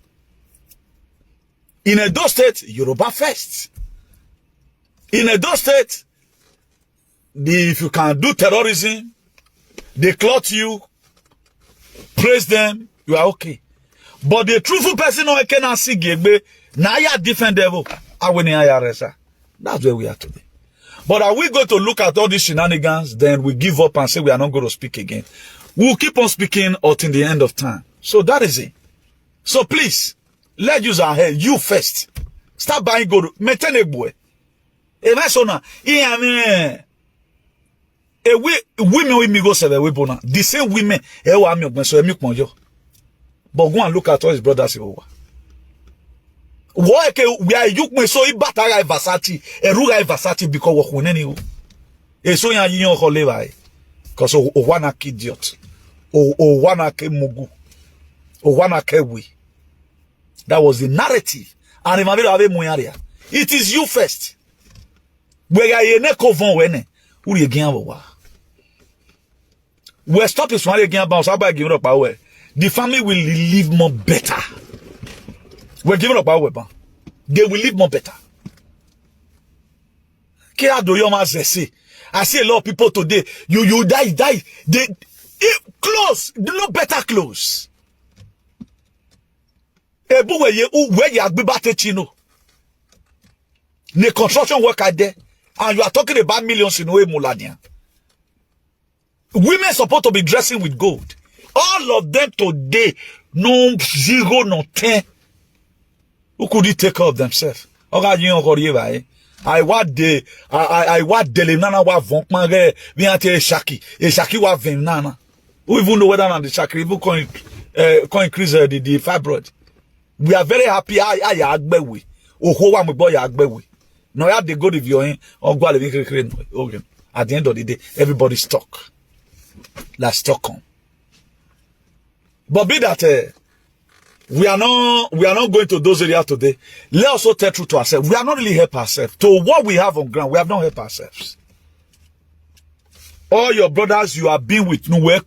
In Edo State, Yoruba first. In Edo State, if you can do terrorism, they clothe you, praise them, you are okay. But the truthful person who cannot see Gegbe, now you are different devil. That's where we are today. But are we going to look at all these shenanigans, then we give up and say we are not going to speak again? We'll keep on speaking until the end of time. So that is it. So please, let's use our head. You first. Start buying gold. Maintain a boy. Women with me go serve we bona. The same women but go and look at all his brothers over. Why we are you me so ibataga Versace e ruga Versace because wo huneni o. E so yan yin ko leva because o wana idiot. O wana ke mugu. O wana ke we. That was the narrative. And it is you first. Where you ne kovon wene. Uri again wa. We stop is one again bounce about giving up power. The family will live more better. We're giving up our weapon. They will live more better. I see a lot of people today. You die. They close. They no better close. Where you are chino. The construction worker there. And you are talking about millions in Mulania. Women supposed to be dressing with gold. All of them today, no 0, no 10. Who could he take care of themselves? I want the nana wa vonk mangé vi ante shaki wa vin nana. Who even know whether the shaki even can increase the fibroid. We are very happy. I agbewe. Oho wa mo boy agbewe. No ya dey go with your or go okay. At the end of the day, everybody's stuck. Like Stockholm. But be that we are not going to those areas today. Let us also tell truth to ourselves. We are not really help ourselves. To what we have on ground, we have not helped ourselves. All your brothers you have been with, only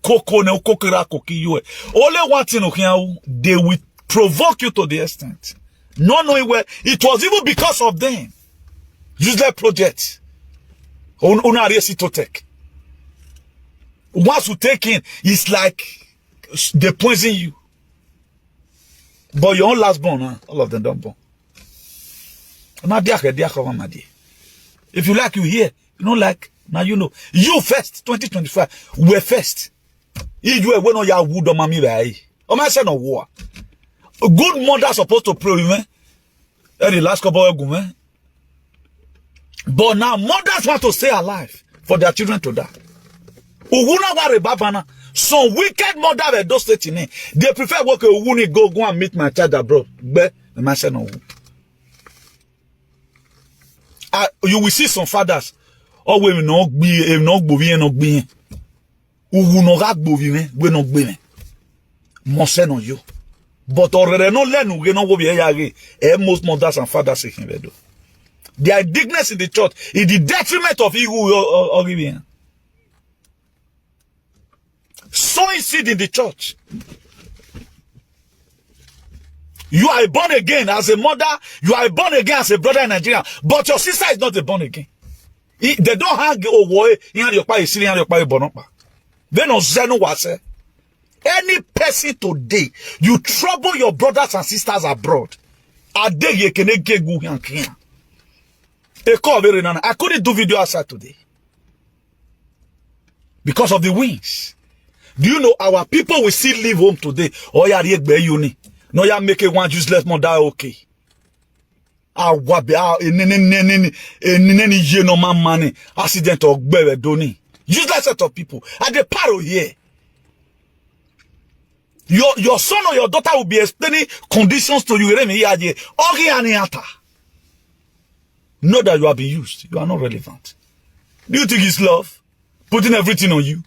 one thing, they will provoke you to the extent. Not knowing where it was even because of them. Useless project. Once you take in, it's like they poison you. But your own last born, huh? All of them don't born. If you like, you hear. You don't like, now you know. You first, 2025, we're first. You were no ya wood on mommy by. Oh my son of war. A good mother supposed to pray, man. The last couple of women. But now mothers want to stay alive for their children to die. Some wicked mother at those states in they prefer work a wuni go and meet my child abroad. I say no. You will see some fathers. Oh, we no be no bovi no be. Ugu no rak bovi we no be. Mo say no you. But already no learn we no go be here. Most mothers and fathers say do. Their indignance in the church is the detriment of you or giving. Sowing seed in the church. You are born again as a mother. You are born again as a brother in Nigeria. But your sister is not a born again. They don't hang away. They don't say no what say. Any person today, you trouble your brothers and sisters abroad. I couldn't do video outside today because of the winds. Do you know our people will still leave home today? Oh yeah, uni. No, ya make one useless mother okay. Accident or doni. Useless set of people. At the paro here. Your son or your daughter will be explaining conditions to you. Know that you have been used. You are not relevant. Do you think it's love? Putting everything on you.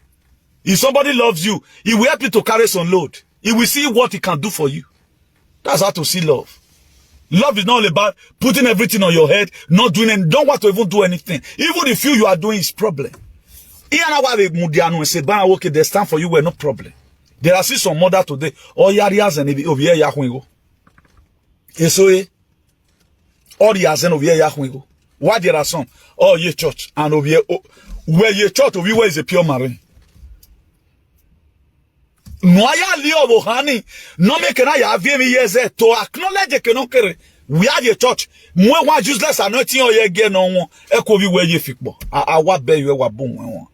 If somebody loves you, he will help you to carry some load. He will see what he can do for you. That's how to see love. Love is not all about putting everything on your head, not doing and don't want to even do anything. Even if you are doing is problem. There's time for you were no problem. There are still some mother today. All yarias and over here yahwingo. So all the azen over here yahwingo. Why there are some? Oh, ye church and over here where ye church over here is a pure marine. Noya leo bohani no me kena ya vie mi yeze to acknowledge ke no kere we are the church mwe wa useless anointing o ye ge no won e ko bi we ye fikpo awa be you wa bon won.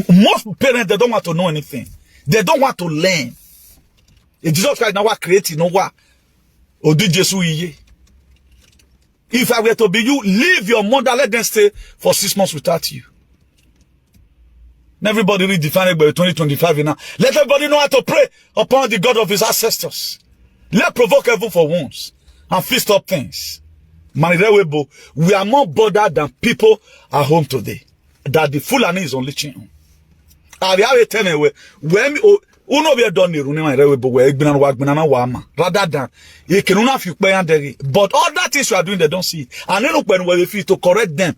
Most parents, they don't want to know anything. They don't want to learn. If Jesus Christ now create no what or do Jesus ye. If I were to be you, leave your mother, let them stay for 6 months without you. Everybody redefined by 2025 now. Let everybody know how to pray upon the God of his ancestors. Let provoke heaven for once and feast up things. We are more bothered than people at home today. That the Fulani is only ching. I have a tell me when uno be done the running my rather than you can have you pay and but all that things you are doing, they don't see it. And then when we feel to correct them,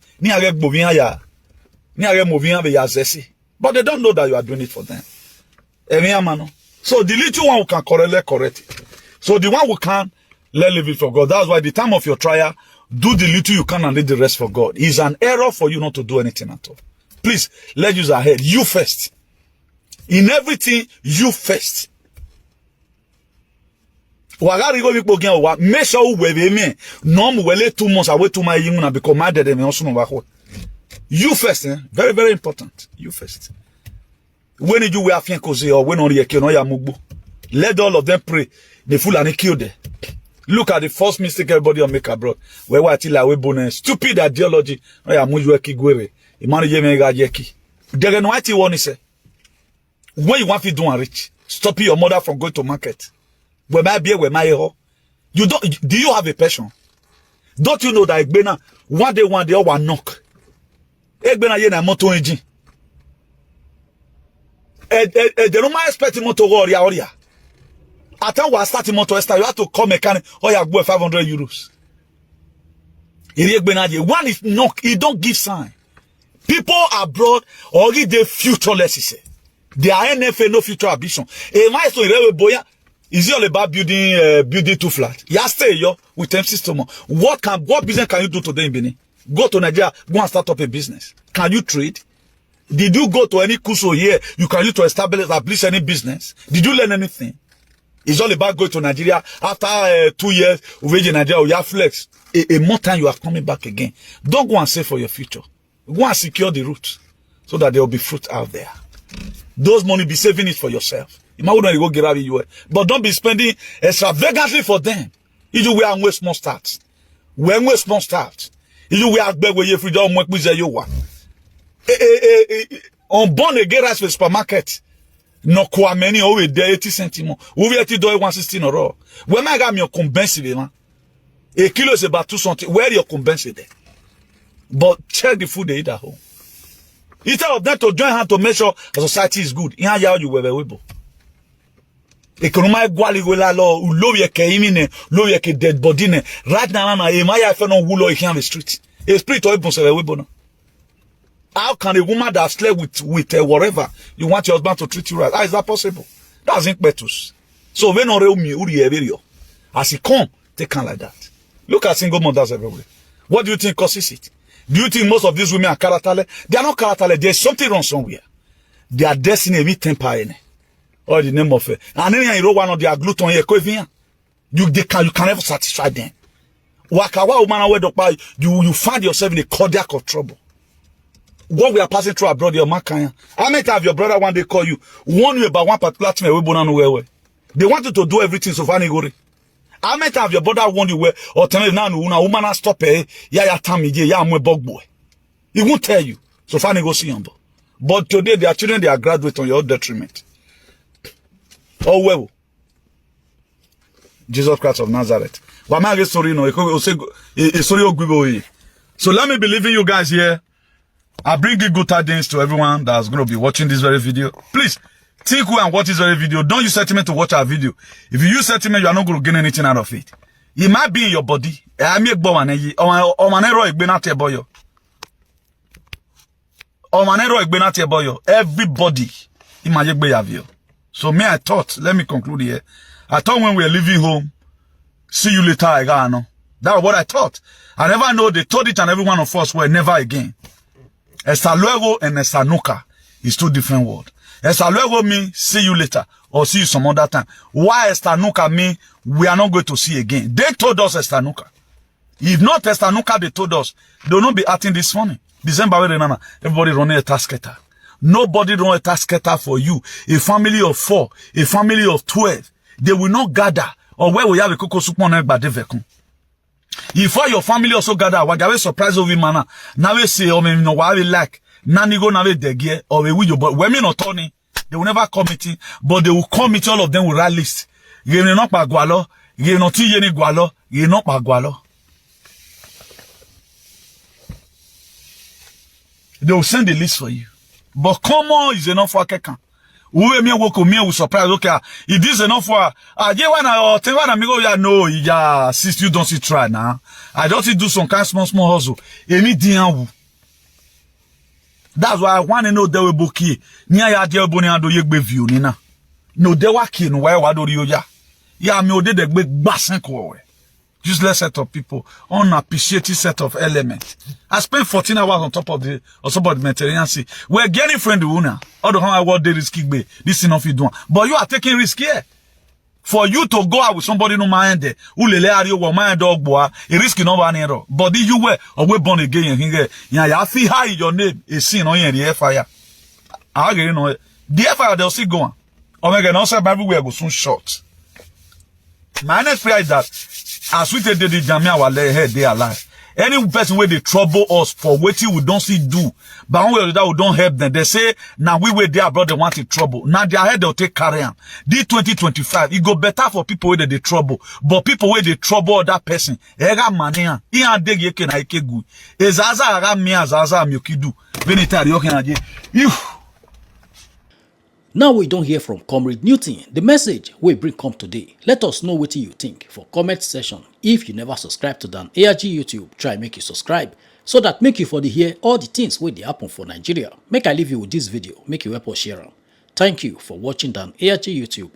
but they don't know that you are doing it for them. So the little one who can correct it. So the one who can, let leave it for God. That's why the time of your trial, do the little you can and leave the rest for God. It's an error for you not to do anything at all. Please, let's use our head. You first. In everything, you first. Make sure we no wele 2 months away to my young because my dad me also know. You first, very, very important. You first. When you were fiancé or when on your let all of them pray. The Fulani kill them. Look at the first mistake everybody will make abroad. Where we are stupid ideology. When you want to do and rich, stop your mother from going to market. You don't. Do you have a passion? Don't you know that one day all will knock. They don't expect motor or at time we starting motor, you have to call mechanic. Oh, you go 500 euros. One is knock, he don't give sign. People abroad already they futureless. They are NFA, no future ambition. Is it all about building too flat? You stay yo with them system. What business can you do today in Benin? Go to Nigeria, go and start up a business. Can you trade? Did you go to any kuso here? You can use to establish any business? Did you learn anything? It's all about going to Nigeria. After 2 years, we in Nigeria, you have flex. A more time you are coming back again. Don't go and save for your future. Go and secure the roots so that there will be fruit out there. Those money, be saving it for yourself. You might want to go get out of you, but don't be spending extravagantly for them. If you wear and small starts, when we small starts, if you wear beg where you free don't work with you on born again rice for supermarket. No kwa many over there 80 centimo. We at do 116 or all. When I got me compensate, man. A kilo is about 2 something. Where you compensate there? But check the food they eat at home. Instead of that to join hand to make sure the society is good. In how you were able. Economic gwali wela lo ulo ye ke imine lo ye ke dead body ne right now na e maya fe no wulo here on the street. A spirit or ibon se webo no. How can a woman that slept with whatever you want your husband to treat you right? How is that possible? That's impetus. So when ore umi uri everio. As he come, they can like that. Look at single mothers everywhere. What do you think causes it? Do you think most of these women are karatale? They are not karatale. There's something wrong somewhere. Their destiny with temper in it. Or the name of it. And then you know one of their gluten here. You can never satisfy them. Wakawa woman you find yourself in a cardiac of trouble. What we are passing through abroad, your makanya. I might have your brother one day call you, warn you about one particular thing. They want you to do everything so far. I might have your brother warn you where or tell you now una woman stop ya tammy ya mwe bog boy. He won't tell you. So far go see him. But today their children they are graduate on your detriment. Oh well. Jesus Christ of Nazareth. So let me believe in you guys here. I bring you good tidings to everyone that's going to be watching this very video. Please, think who and watch this very video. Don't use sentiment to watch our video. If you use sentiment, you are not going to gain anything out of it. It might be in your body. Everybody. So me, I thought, let me conclude here. I thought when we were leaving home, see you later, I got no. That's what I thought. I never know they told it and every one of us were never again. Esta luego and esta nunca is two different words. Esta luego mean see you later or see you some other time. Why esta nunca mean we are not going to see again? They told us esta nunca. If not esta nunca, they told us they will not be acting this funny. December, everybody running a tasketer. Nobody run a tasketer for you. A family of 4, a family of 12, they will not gather. Or where we have a cocoa soup on vekun. If all your family also gather, what are surprise of mana? Now we say, oh, no, why we like, nani go na we degie, or we will, but women or Tony, they will never come meeting, but they will come meeting, all of them will write list. You will not gualo, you will not yeni gualo, you will not gualo. They will send the list for you. But comment is enough for Kekan? Who me work me will surprise. Okay, it is enough for no, yeah, since you don't see try now. I don't do some kind of small hustle. That's why I want to know they will book here. Near ya dear boni and do you view nina. No, they were kin where what do you ya? Yeah, me did the big bassen core. Useless set of people, unappreciated set of elements. I spent 14 hours on top of the Mediterranean Sea. We're getting friendly una. All the time I work there is kick bay. This is enough you doing. But you are taking risk here. For you to go out with somebody no mind there, who lele are you mind dog boy, a risk no one error. But you were or we born again here. Yeah, feel high your name is seen on the air fire. I get know the air fire they'll see going. Omega no say everywhere go soon short. My next prayer is that as we take the jamia our head they alive. Any person where they trouble us for waiting we don't see do, but one way or that we don't help them. They say now we were there abroad they want in trouble. Now their head they'll take carry on. This 2025 it go better for people where they trouble, but people where they trouble that person. Ega mania. Ian deg yeke na ike gu. Ezaza aga mi azaza myokidu. Benita yoke na je. Now we don't hear from Comrade Newton. The message we bring come today. Let us know what you think for comment section. If you never subscribe to Dan ARG YouTube, try make you subscribe so that make you for the hear all the things where they happen for Nigeria. Make I leave you with this video. Make you help us share them. Thank you for watching Dan ARG YouTube.